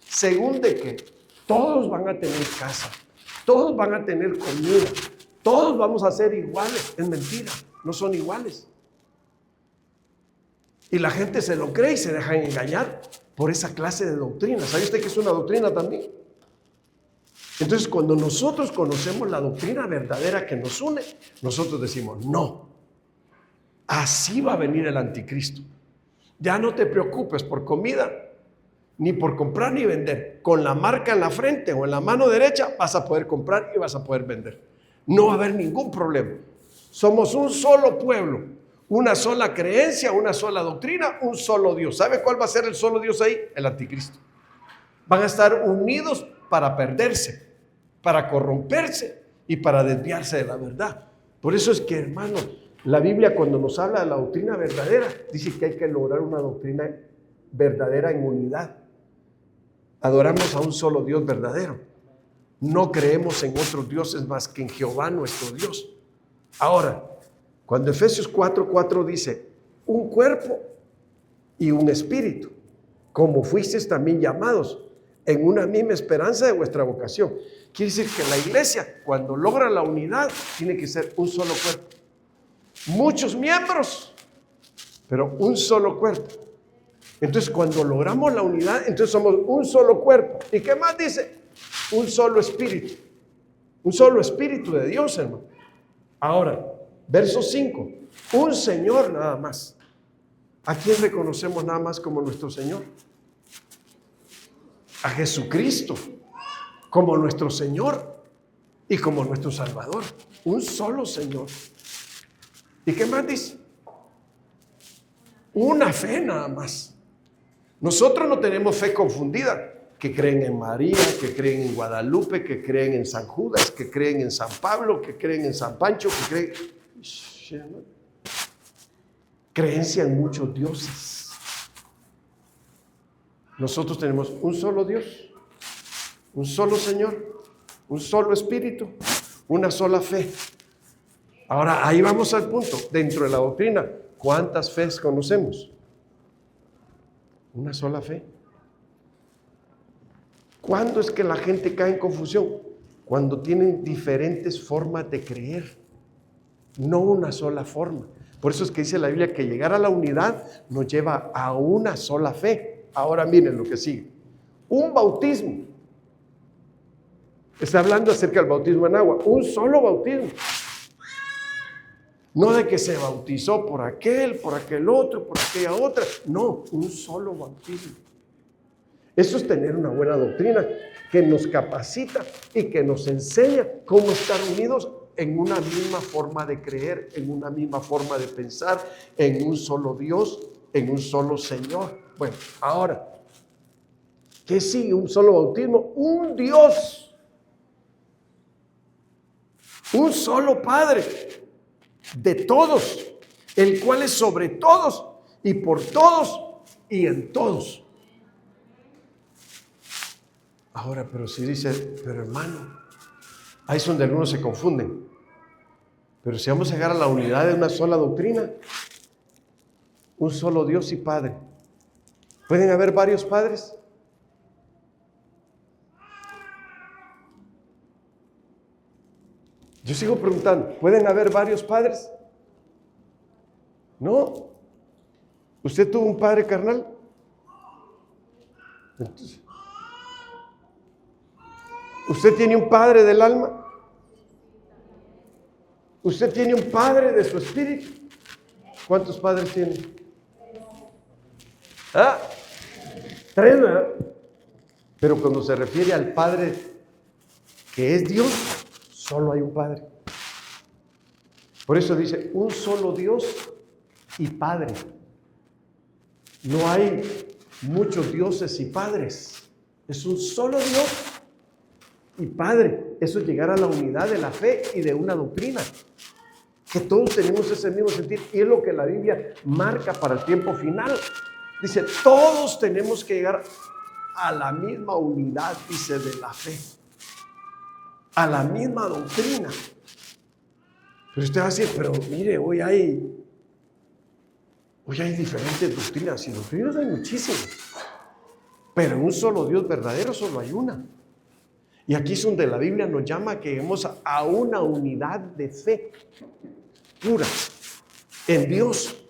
Según de que todos van a tener casa, todos van a tener comida, todos vamos a ser iguales. Es mentira, no son iguales. Y la gente se lo cree y se deja engañar por esa clase de doctrina. ¿Sabe usted que es una doctrina también? Entonces, cuando nosotros conocemos la doctrina verdadera que nos une, nosotros decimos, no, así va a venir el anticristo. Ya no te preocupes por comida, ni por comprar ni vender. Con la marca en la frente o en la mano derecha vas a poder comprar y vas a poder vender. No va a haber ningún problema. Somos un solo pueblo, una sola creencia, una sola doctrina, un solo Dios. ¿Sabe cuál va a ser el solo Dios ahí? El anticristo. Van a estar unidos para perderse, para corromperse y para desviarse de la verdad. Por eso es que, hermano, la Biblia cuando nos habla de la doctrina verdadera, dice que hay que lograr una doctrina verdadera en unidad. Adoramos a un solo Dios verdadero. No creemos en otros dioses más que en Jehová nuestro Dios. Ahora, cuando Efesios 4:4 dice, un cuerpo y un espíritu, como fuisteis también llamados, en una misma esperanza de vuestra vocación. Quiere decir que la iglesia, cuando logra la unidad, tiene que ser un solo cuerpo. Muchos miembros, pero un solo cuerpo. Entonces, cuando logramos la unidad, entonces somos un solo cuerpo. ¿Y qué más dice? un solo espíritu. Un solo espíritu de Dios, hermano. Ahora, verso 5. Un Señor nada más. ¿A quién reconocemos nada más como nuestro Señor? A Jesucristo como nuestro Señor y como nuestro Salvador. Un solo Señor. ¿Y qué más dice? Una fe nada más. Nosotros no tenemos fe confundida, que creen en María, que creen en Guadalupe, que creen en San Judas, que creen en San Pablo, que creen en San Pancho, que creen... Creencia en muchos dioses. Nosotros tenemos un solo Dios, un solo Señor, un solo Espíritu, una sola fe. Ahora, ahí vamos al punto. Dentro de la doctrina, ¿cuántas fees conocemos? Una sola fe. ¿Cuándo es que la gente cae en confusión? Cuando tienen diferentes formas de creer, no una sola forma. Por eso es que dice la Biblia que llegar a la unidad nos lleva a una sola fe. Ahora miren lo que sigue. Un bautismo. Está hablando acerca del bautismo en agua. Un solo bautismo. No de que se bautizó por aquel otro, por aquella otra. No, un solo bautismo. Eso es tener una buena doctrina que nos capacita y que nos enseña cómo estar unidos en una misma forma de creer, en una misma forma de pensar, en un solo Dios, en un solo Señor. Bueno, ahora, ¿qué sigue? Un solo bautismo, un Dios, un solo Padre de todos, el cual es sobre todos y por todos y en todos. Ahora, pero si dice, pero hermano, ahí es donde algunos se confunden. Pero si vamos a llegar a la unidad de una sola doctrina, un solo Dios y Padre, ¿pueden haber varios padres? Yo sigo preguntando, ¿pueden haber varios padres? No. ¿Usted tuvo un padre carnal? Entonces, ¿usted tiene un padre del alma? ¿Usted tiene un padre de su espíritu? ¿Cuántos padres tiene? ¿Ah? 3, ¿verdad? Pero cuando se refiere al Padre que es Dios, solo hay un Padre. Por eso dice, un solo Dios y Padre. No hay muchos dioses y padres. Es un solo Dios y Padre. Eso es llegar a la unidad de la fe y de una doctrina. Que todos tenemos ese mismo sentir. Y es lo que la Biblia marca para el tiempo final. Dice, todos tenemos que llegar a la misma unidad, dice, de la fe. A la misma doctrina. Pero usted va a decir, pero mire, hoy hay diferentes doctrinas. Y doctrinas hay muchísimas. Pero un solo Dios verdadero solo hay una. Y aquí es donde la Biblia nos llama a que lleguemos a una unidad de fe pura en Dios,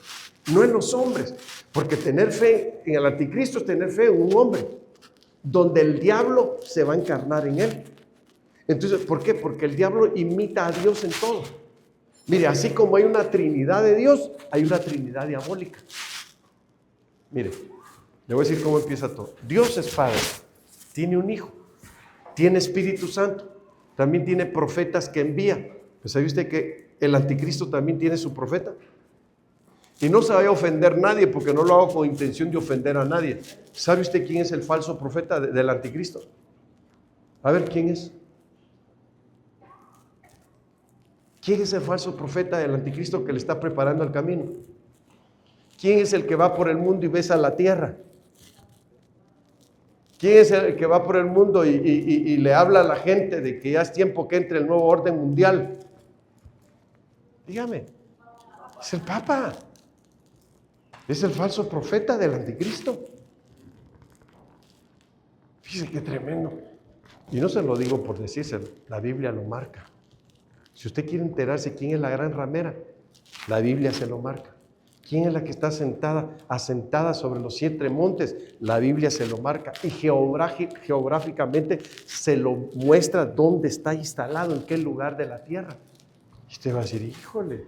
no en los hombres. Porque tener fe en el anticristo es tener fe en un hombre, donde el diablo se va a encarnar en él. Entonces, ¿por qué? Porque el diablo imita a Dios en todo. Mire, así como hay una trinidad de Dios, hay una trinidad diabólica. Mire, le voy a decir cómo empieza todo. Dios es Padre, tiene un Hijo, tiene Espíritu Santo, también tiene profetas que envía. Pues ¿sabe usted que el anticristo también tiene su profeta? Y no se vaya a ofender nadie, porque no lo hago con intención de ofender a nadie. ¿Sabe usted quién es el falso profeta del anticristo? A ver, ¿quién es? ¿Quién es el falso profeta del anticristo que le está preparando el camino? ¿Quién es el que va por el mundo y besa la tierra? ¿Quién es el que va por el mundo y le habla a la gente de que ya es tiempo que entre el nuevo orden mundial? Dígame, es el Papa. Es el falso profeta del anticristo. Fíjese qué tremendo. Y no se lo digo por decírselo, la Biblia lo marca. Si usted quiere enterarse quién es la gran ramera, la Biblia se lo marca. ¿Quién es la que está asentada sobre los 7 montes? La Biblia se lo marca y geográficamente se lo muestra dónde está instalado, en qué lugar de la tierra. Y usted va a decir, híjole,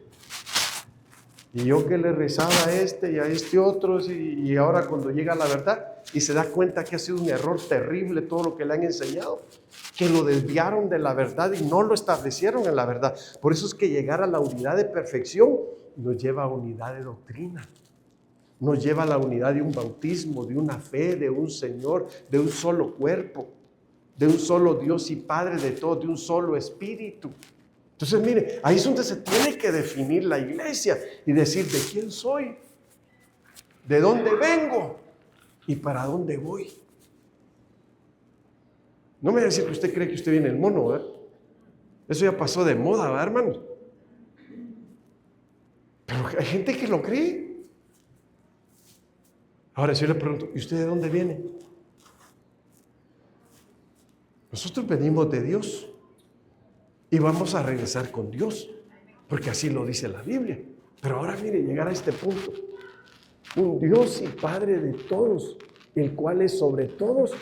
y yo que le rezaba a este y a este otro, y ahora cuando llega la verdad y se da cuenta que ha sido un error terrible todo lo que le han enseñado, que lo desviaron de la verdad y no lo establecieron en la verdad. Por eso es que llegar a la unidad de perfección nos lleva a unidad de doctrina, nos lleva a la unidad de un bautismo, de una fe, de un Señor, de un solo cuerpo, de un solo Dios y Padre de todos, de un solo Espíritu. Entonces, mire, ahí es donde se tiene que definir la iglesia y decir de quién soy, de dónde vengo y para dónde voy. No me va a decir que usted cree que usted viene el mono, ¿verdad? Eso ya pasó de moda, ¿verdad, hermanos? Pero hay gente que lo cree. Ahora, si yo le pregunto, ¿y usted de dónde viene? Nosotros venimos de Dios y vamos a regresar con Dios, porque así lo dice la Biblia. Pero ahora, mire, llegar a este punto. Un Dios y Padre de todos, el cual es sobre todos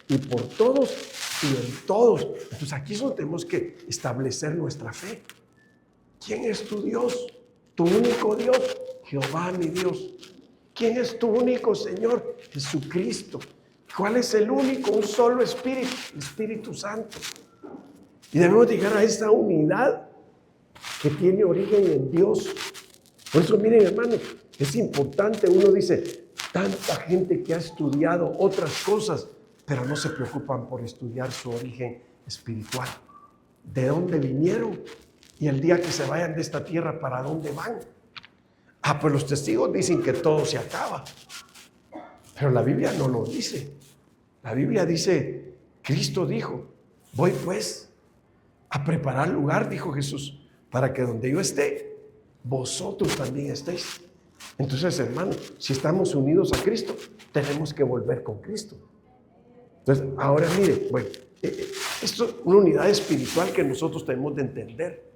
y por todos y en todos. Entonces aquí es donde tenemos que establecer nuestra fe. ¿Quién es tu Dios? Tu único Dios, Jehová mi Dios. ¿Quién es tu único Señor? Jesucristo. ¿Cuál es el único? Un solo Espíritu, el Espíritu Santo. Y debemos llegar a esa unidad que tiene origen en Dios. Por eso, miren, hermanos, es importante. Uno dice, tanta gente que ha estudiado otras cosas, pero no se preocupan por estudiar su origen espiritual. ¿De dónde vinieron? Y el día que se vayan de esta tierra, ¿para dónde van? Pues los testigos dicen que todo se acaba. Pero la Biblia no lo dice. La Biblia dice, Cristo dijo, voy pues a preparar lugar, dijo Jesús, para que donde yo esté, vosotros también estéis. Entonces, hermanos, si estamos unidos a Cristo, tenemos que volver con Cristo. Entonces, ahora mire, bueno, esto es una unidad espiritual que nosotros tenemos de entender.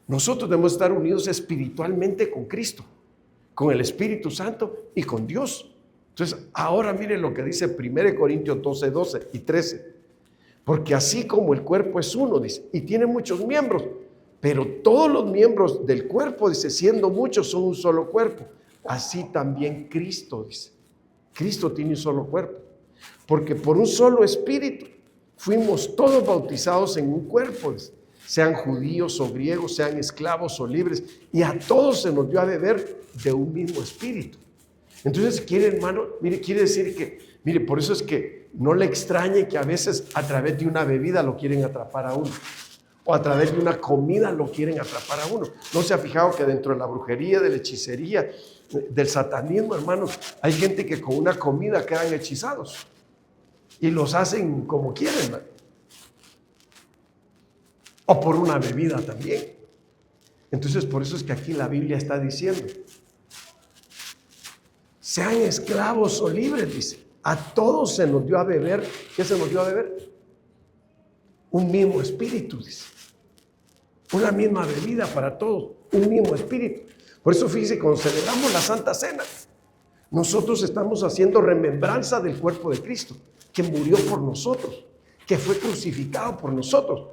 Nosotros debemos estar unidos espiritualmente con Cristo, con el Espíritu Santo y con Dios. Entonces, ahora mire lo que dice 1 Corintios 12, 12 y 13. Porque así como el cuerpo es uno, dice, y tiene muchos miembros, pero todos los miembros del cuerpo, dice, siendo muchos, son un solo cuerpo. Así también Cristo, dice. Cristo tiene un solo cuerpo. Porque por un solo espíritu fuimos todos bautizados en un cuerpo, dice, sean judíos o griegos, sean esclavos o libres, y a todos se nos dio a beber de un mismo espíritu. Entonces, quiere, hermano, mire, quiere decir que, mire, por eso es que no le extrañe que a veces a través de una bebida lo quieren atrapar a uno, o a través de una comida lo quieren atrapar a uno. ¿No se ha fijado que dentro de la brujería, de la hechicería, del satanismo, hermanos, hay gente que con una comida quedan hechizados y los hacen como quieren, ¿no? O por una bebida también. Entonces, por eso es que aquí la Biblia está diciendo, sean esclavos o libres, dice, a todos se nos dio a beber. ¿Qué se nos dio a beber? Un mismo espíritu, dice. Una misma bebida para todos, un mismo espíritu. Por eso fíjese, cuando celebramos la Santa Cena, nosotros estamos haciendo remembranza del cuerpo de Cristo, que murió por nosotros, que fue crucificado por nosotros.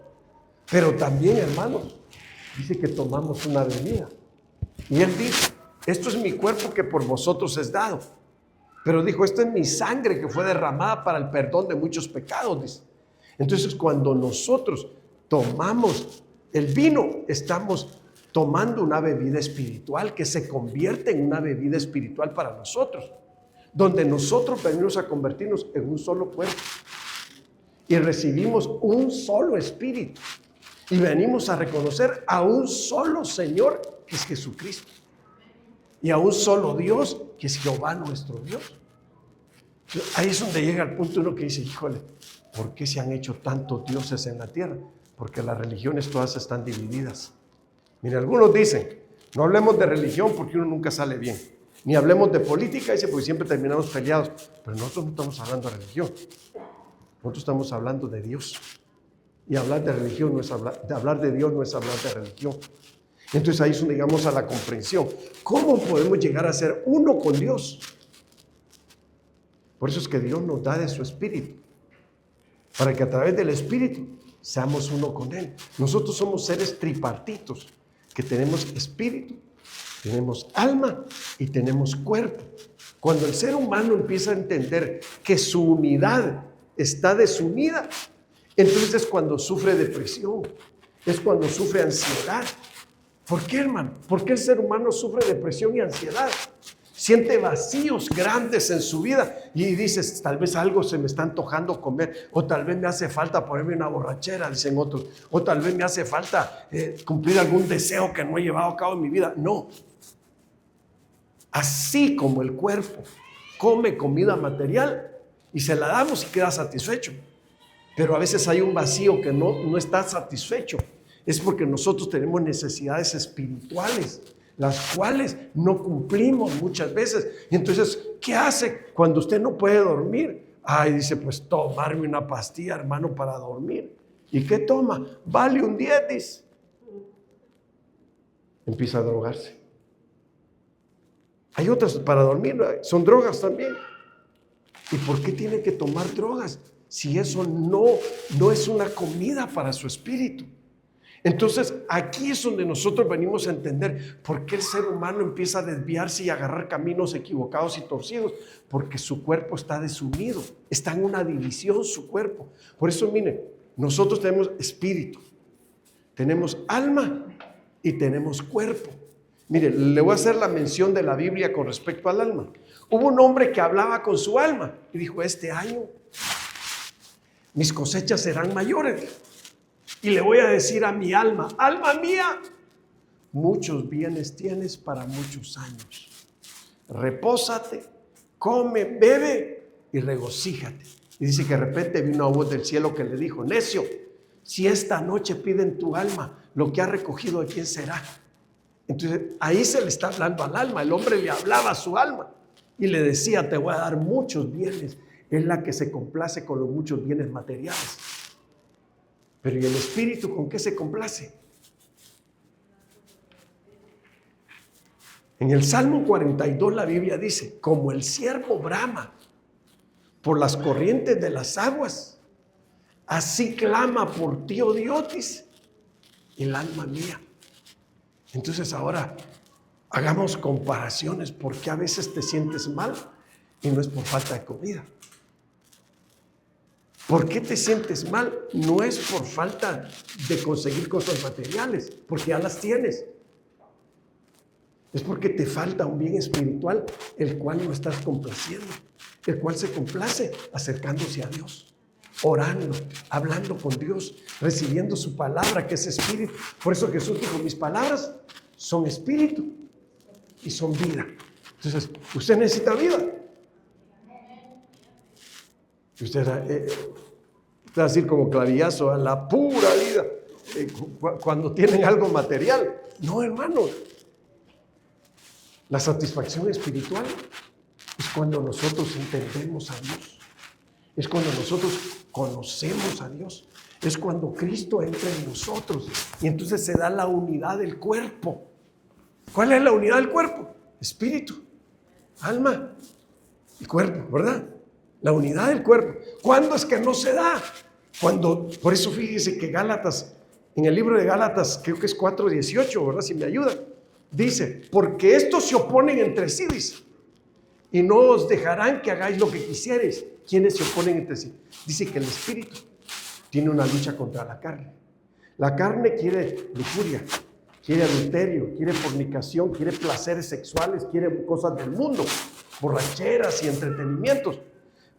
Pero también, hermanos, dice que tomamos una bebida. Y Él dice, esto es mi cuerpo que por vosotros es dado. Pero dijo, esto es mi sangre que fue derramada para el perdón de muchos pecados, dice. Entonces, cuando nosotros tomamos el vino, estamos tomando una bebida espiritual que se convierte en una bebida espiritual para nosotros, donde nosotros venimos a convertirnos en un solo cuerpo y recibimos un solo espíritu y venimos a reconocer a un solo Señor, que es Jesucristo, y a un solo Dios, que es Jehová nuestro Dios. Ahí es donde llega el punto uno que dice, híjole, ¿por qué se han hecho tantos dioses en la tierra? Porque las religiones todas están divididas. Mire, algunos dicen, no hablemos de religión porque uno nunca sale bien. Ni hablemos de política, dice, porque siempre terminamos peleados. Pero nosotros no estamos hablando de religión. Nosotros estamos hablando de Dios. Y hablar de religión no es hablar de Dios, no es hablar de religión. Entonces ahí es donde llegamos a la comprensión. ¿Cómo podemos llegar a ser uno con Dios? Por eso es que Dios nos da de su Espíritu, para que a través del Espíritu seamos uno con Él. Nosotros somos seres tripartitos, que tenemos espíritu, tenemos alma y tenemos cuerpo. Cuando el ser humano empieza a entender que su unidad está desunida, entonces es cuando sufre depresión, es cuando sufre ansiedad. ¿Por qué, hermano? ¿Por qué el ser humano sufre depresión y ansiedad? Siente vacíos grandes en su vida y dices, tal vez algo se me está antojando comer, o tal vez me hace falta ponerme una borrachera, dicen otros, o tal vez me hace falta cumplir algún deseo que no he llevado a cabo en mi vida. No. Así como el cuerpo come comida material y se la damos y queda satisfecho, pero a veces hay un vacío que no está satisfecho. Es porque nosotros tenemos necesidades espirituales, las cuales no cumplimos muchas veces. Y entonces, ¿qué hace cuando usted no puede dormir? Ay, dice, pues tomarme una pastilla, hermano, para dormir. ¿Y qué toma? Valium 10, dice. Empieza a drogarse. Hay otras para dormir, son drogas también. ¿Y por qué tiene que tomar drogas si eso no es una comida para su espíritu? Entonces, aquí es donde nosotros venimos a entender por qué el ser humano empieza a desviarse y a agarrar caminos equivocados y torcidos, porque su cuerpo está desunido, está en una división su cuerpo. Por eso, miren, nosotros tenemos espíritu, tenemos alma y tenemos cuerpo. Miren, le voy a hacer la mención de la Biblia con respecto al alma. Hubo un hombre que hablaba con su alma y dijo, este año mis cosechas serán mayores. Y le voy a decir a mi alma, alma mía, muchos bienes tienes para muchos años. Repósate, come, bebe y regocíjate. Y dice que de repente vino una voz del cielo que le dijo, necio, si esta noche piden tu alma, lo que ha recogido, ¿de quién será? Entonces ahí se le está hablando al alma. El hombre le hablaba a su alma y le decía, te voy a dar muchos bienes. Es la que se complace con los muchos bienes materiales. Pero ¿y el espíritu con qué se complace? En el Salmo 42 la Biblia dice, como el ciervo brama por las corrientes de las aguas, así clama por ti, oh Dios, el alma mía. Entonces ahora hagamos comparaciones, porque a veces te sientes mal y no es por falta de comida. ¿Por qué te sientes mal? No es por falta de conseguir cosas materiales, porque ya las tienes. Es porque te falta un bien espiritual, el cual no estás complaciendo, el cual se complace acercándose a Dios, orando, hablando con Dios, recibiendo su palabra, que es espíritu. Por eso Jesús dijo, mis palabras son espíritu y son vida. Entonces, usted necesita vida. Usted va a decir como clavillazo, a la pura vida, cuando tienen algo material. No, hermano. La satisfacción espiritual es cuando nosotros entendemos a Dios. Es cuando nosotros conocemos a Dios. Es cuando Cristo entra en nosotros. Y entonces se da la unidad del cuerpo. ¿Cuál es la unidad del cuerpo? Espíritu, alma y cuerpo, ¿verdad? La unidad del cuerpo. ¿Cuándo es que no se da? Cuando, por eso fíjese que Gálatas, en el libro de Gálatas, creo que es 4:18, ¿verdad? Si me ayudan. Dice, porque estos se oponen entre sí, dice, y no os dejarán que hagáis lo que quisierais. ¿Quiénes se oponen entre sí? Dice que el espíritu tiene una lucha contra la carne. La carne quiere lujuria, quiere adulterio, quiere fornicación, quiere placeres sexuales, quiere cosas del mundo, borracheras y entretenimientos.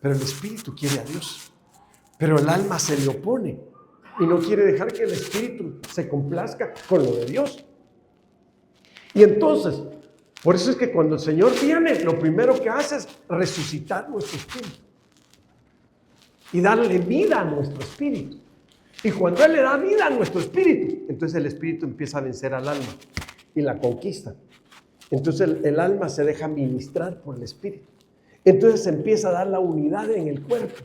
Pero el espíritu quiere a Dios. Pero el alma se le opone y no quiere dejar que el espíritu se complazca con lo de Dios. Y entonces, por eso es que cuando el Señor viene, lo primero que hace es resucitar nuestro espíritu y darle vida a nuestro espíritu. Y cuando Él le da vida a nuestro espíritu, entonces el espíritu empieza a vencer al alma y la conquista. Entonces el alma se deja ministrar por el espíritu. Entonces se empieza a dar la unidad en el cuerpo.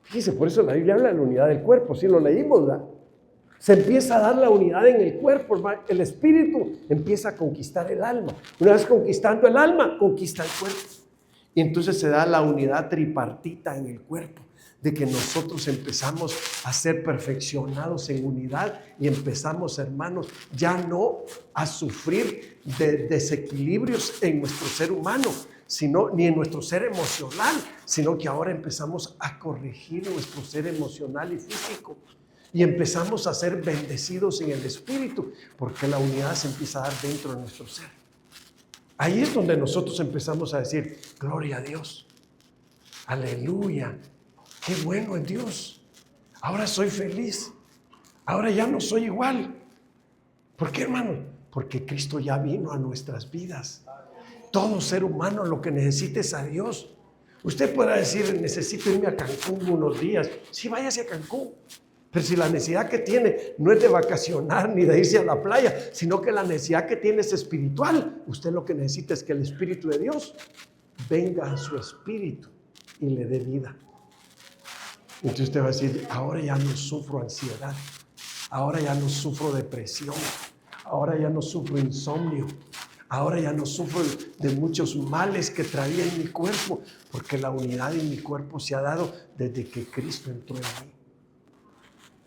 Fíjese, por eso la Biblia habla de la unidad del cuerpo. Si lo leímos, ¿verdad? Se empieza a dar la unidad en el cuerpo, hermano. El espíritu empieza a conquistar el alma. Una vez conquistando el alma, conquista el cuerpo. Y entonces se da la unidad tripartita en el cuerpo, de que nosotros empezamos a ser perfeccionados en unidad y empezamos, hermanos, ya no a sufrir de desequilibrios en nuestro ser humano, ni en nuestro ser emocional, sino que ahora empezamos a corregir nuestro ser emocional y físico. Y empezamos a ser bendecidos en el espíritu, porque la unidad se empieza a dar dentro de nuestro ser. Ahí es donde nosotros empezamos a decir, gloria a Dios, aleluya, qué bueno es Dios. Ahora soy feliz, ahora ya no soy igual. ¿Por qué, hermano? Porque Cristo ya vino a nuestras vidas. Todo ser humano lo que necesita es a Dios. Usted podrá decir, necesito irme a Cancún unos días. Sí, váyase a Cancún. Pero si la necesidad que tiene no es de vacacionar ni de irse a la playa, sino que la necesidad que tiene es espiritual, usted lo que necesita es que el Espíritu de Dios venga a su espíritu y le dé vida. Entonces usted va a decir, ahora ya no sufro ansiedad, ahora ya no sufro depresión, ahora ya no sufro insomnio, ahora ya no sufro de muchos males que traía en mi cuerpo, porque la unidad en mi cuerpo se ha dado desde que Cristo entró en mí.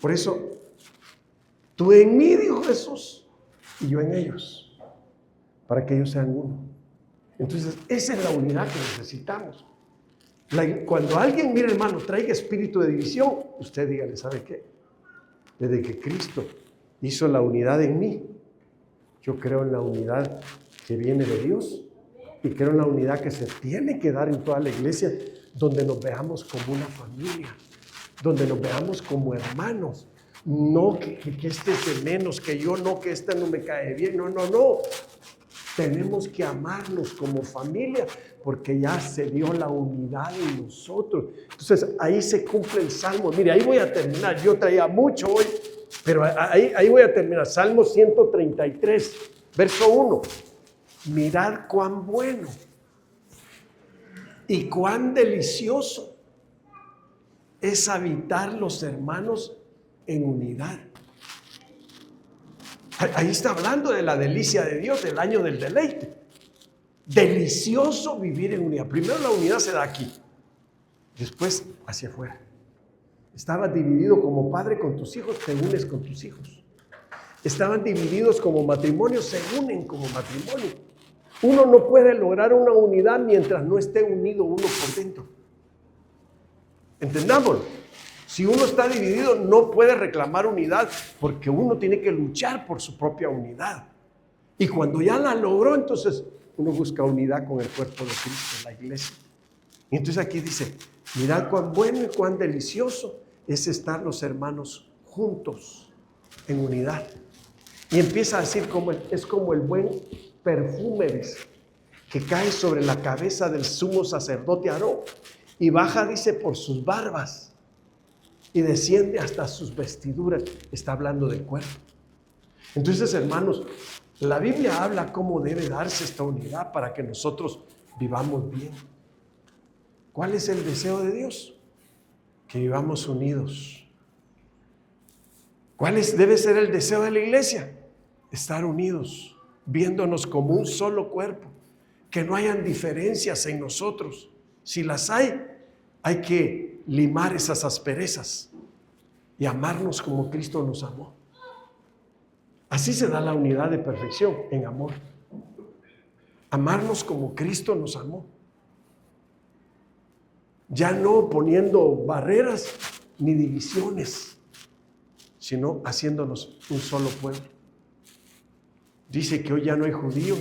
Por eso, tú en mí, dijo Jesús, y yo en ellos, para que ellos sean uno. Entonces, esa es la unidad que necesitamos. Cuando alguien, mire, hermano, traiga espíritu de división, usted dígale, ¿sabe qué? Desde que Cristo hizo la unidad en mí, yo creo en la unidad que viene de Dios y creo en la unidad que se tiene que dar en toda la iglesia, donde nos veamos como una familia, donde nos veamos como hermanos, no que este es de menos, que yo no, que este no me cae bien, no. Tenemos que amarnos como familia, porque ya se dio la unidad en nosotros. Entonces ahí se cumple el Salmo. Mire, ahí voy a terminar, yo traía mucho hoy, pero ahí voy a terminar. Salmo 133, verso 1. Mirad cuán bueno y cuán delicioso es habitar los hermanos en unidad. Ahí está hablando de la delicia de Dios, del año del deleite. Delicioso vivir en unidad. Primero la unidad se da aquí, después hacia afuera. Estabas dividido como padre con tus hijos, te unes con tus hijos. Estaban divididos como matrimonio, se unen como matrimonio. Uno no puede lograr una unidad mientras no esté unido uno por dentro. Entendámoslo. Si uno está dividido, no puede reclamar unidad, porque uno tiene que luchar por su propia unidad. Y cuando ya la logró, entonces uno busca unidad con el cuerpo de Cristo, la iglesia. Y entonces aquí dice, mirad cuán bueno y cuán delicioso es estar los hermanos juntos, en unidad. Y empieza a decir, es como el buen perfume, dice, que cae sobre la cabeza del sumo sacerdote Aarón y baja, dice, por sus barbas y desciende hasta sus vestiduras. Está hablando del cuerpo. Entonces, hermanos, la Biblia habla cómo debe darse esta unidad para que nosotros vivamos bien. ¿Cuál es el deseo de Dios? Que vivamos unidos. ¿Cuál debe ser el deseo de la iglesia? Estar unidos, viéndonos como un solo cuerpo, que no hayan diferencias en nosotros. Si las hay que limar esas asperezas y amarnos como Cristo nos amó. Así se da la unidad de perfección, en amor. Amarnos como Cristo nos amó. Ya no poniendo barreras ni divisiones, sino haciéndonos un solo pueblo. Dice que hoy ya no hay judío,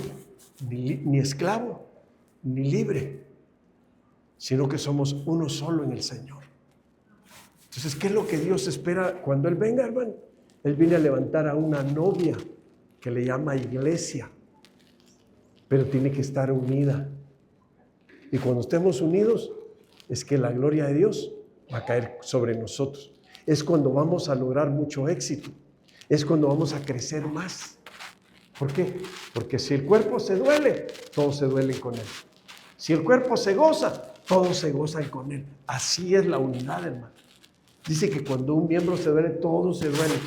ni esclavo, ni libre, sino que somos uno solo en el Señor. Entonces, ¿qué es lo que Dios espera cuando Él venga, hermano? Él viene a levantar a una novia que le llama iglesia, pero tiene que estar unida. Y cuando estemos unidos, es que la gloria de Dios va a caer sobre nosotros. Es cuando vamos a lograr mucho éxito. Es cuando vamos a crecer más. ¿Por qué? Porque si el cuerpo se duele, todos se duelen con él. Si el cuerpo se goza, todos se gozan con él. Así es la unidad, hermano. Dice que cuando un miembro se duele, todos se duelen.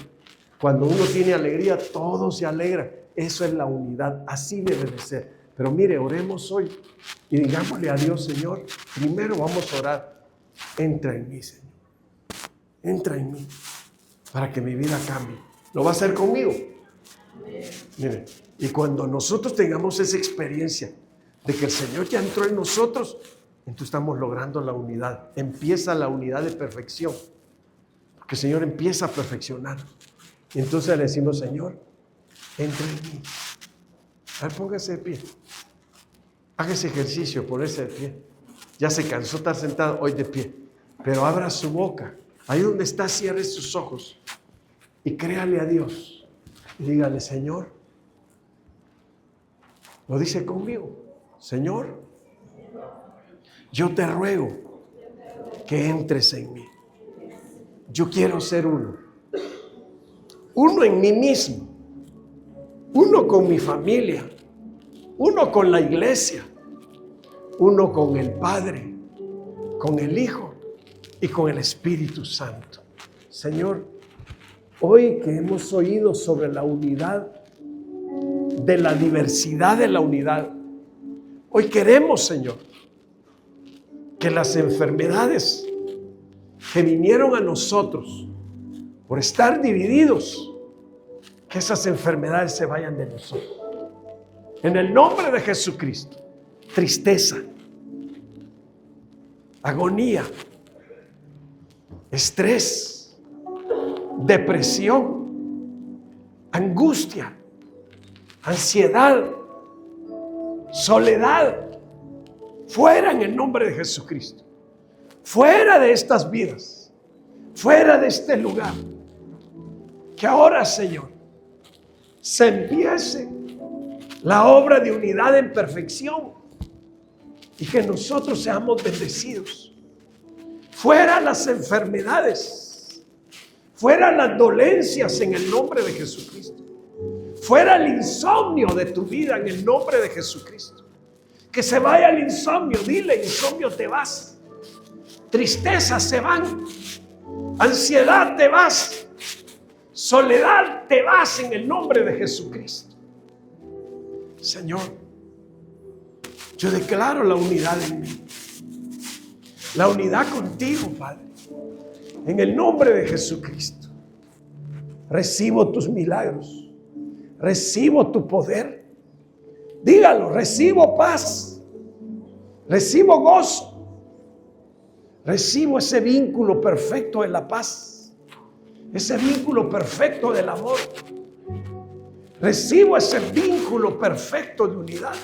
Cuando uno tiene alegría, todos se alegran. Eso es la unidad, así debe de ser. Pero mire, oremos hoy y digámosle a Dios: Señor, primero vamos a orar. Entra en mí, Señor. Entra en mí para que mi vida cambie. ¿Lo va a hacer conmigo? Mire, y cuando nosotros tengamos esa experiencia de que el Señor ya entró en nosotros, entonces estamos logrando la unidad. Empieza la unidad de perfección, porque el Señor empieza a perfeccionar. Y entonces le decimos: Señor, entra en mí. A ver, póngase de pie. Haga ese ejercicio, ponerse de pie. Ya se cansó de estar sentado, hoy de pie. Pero abra su boca. Ahí donde está, cierre sus ojos y créale a Dios. Y dígale: Señor, lo dice conmigo: Señor, yo te ruego que entres en mí. Yo quiero ser uno. Uno en mí mismo. Uno con mi familia. Uno con la iglesia. Uno con el Padre, con el Hijo y con el Espíritu Santo. Señor, hoy que hemos oído sobre la unidad, de la diversidad de la unidad, hoy queremos, Señor, que las enfermedades que vinieron a nosotros por estar divididos, que esas enfermedades se vayan de nosotros. En el nombre de Jesucristo. Tristeza, agonía, estrés, depresión, angustia, ansiedad, soledad, fuera en el nombre de Jesucristo. Fuera de estas vidas, fuera de este lugar. Que ahora, Señor, se empiece la obra de unidad en perfección y que nosotros seamos bendecidos. Fuera las enfermedades, fuera las dolencias en el nombre de Jesucristo. Fuera el insomnio de tu vida en el nombre de Jesucristo. Que se vaya el insomnio. Dile: insomnio, te vas. Tristeza, se van. Ansiedad, te vas. Soledad, te vas en el nombre de Jesucristo. Señor, yo declaro la unidad en mí. La unidad contigo, Padre. En el nombre de Jesucristo. Recibo tus milagros. Recibo tu poder. Dígalo: recibo paz. Recibo gozo. Recibo ese vínculo perfecto de la paz. Ese vínculo perfecto del amor. Recibo ese vínculo perfecto de unidad.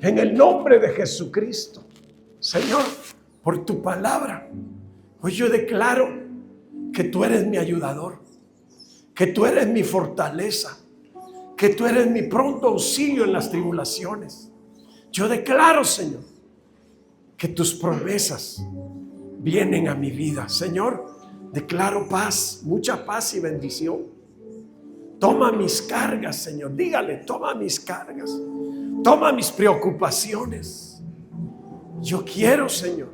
En el nombre de Jesucristo. Señor, por tu palabra, hoy yo declaro que tú eres mi ayudador, que tú eres mi fortaleza, que tú eres mi pronto auxilio en las tribulaciones. Yo declaro, Señor, que tus promesas vienen a mi vida. Señor, declaro paz, mucha paz y bendición. Toma mis cargas, Señor. Dígale: toma mis cargas. Toma mis preocupaciones. Yo quiero, Señor,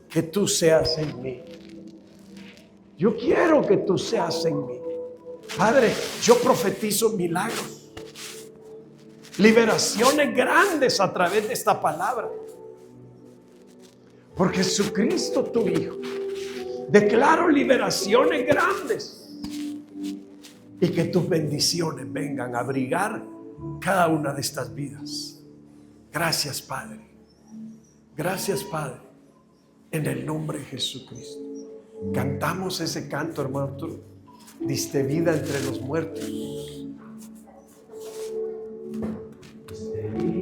que tú seas en mí. Yo quiero que tú seas en mí. Padre, yo profetizo milagros, liberaciones grandes a través de esta palabra. Por Jesucristo, tu Hijo, declaro liberaciones grandes y que tus bendiciones vengan a abrigar cada una de estas vidas. Gracias, Padre. Gracias, Padre. En el nombre de Jesucristo. Cantamos ese canto, hermano Arturo. Diste vida entre los muertos. Diste vida.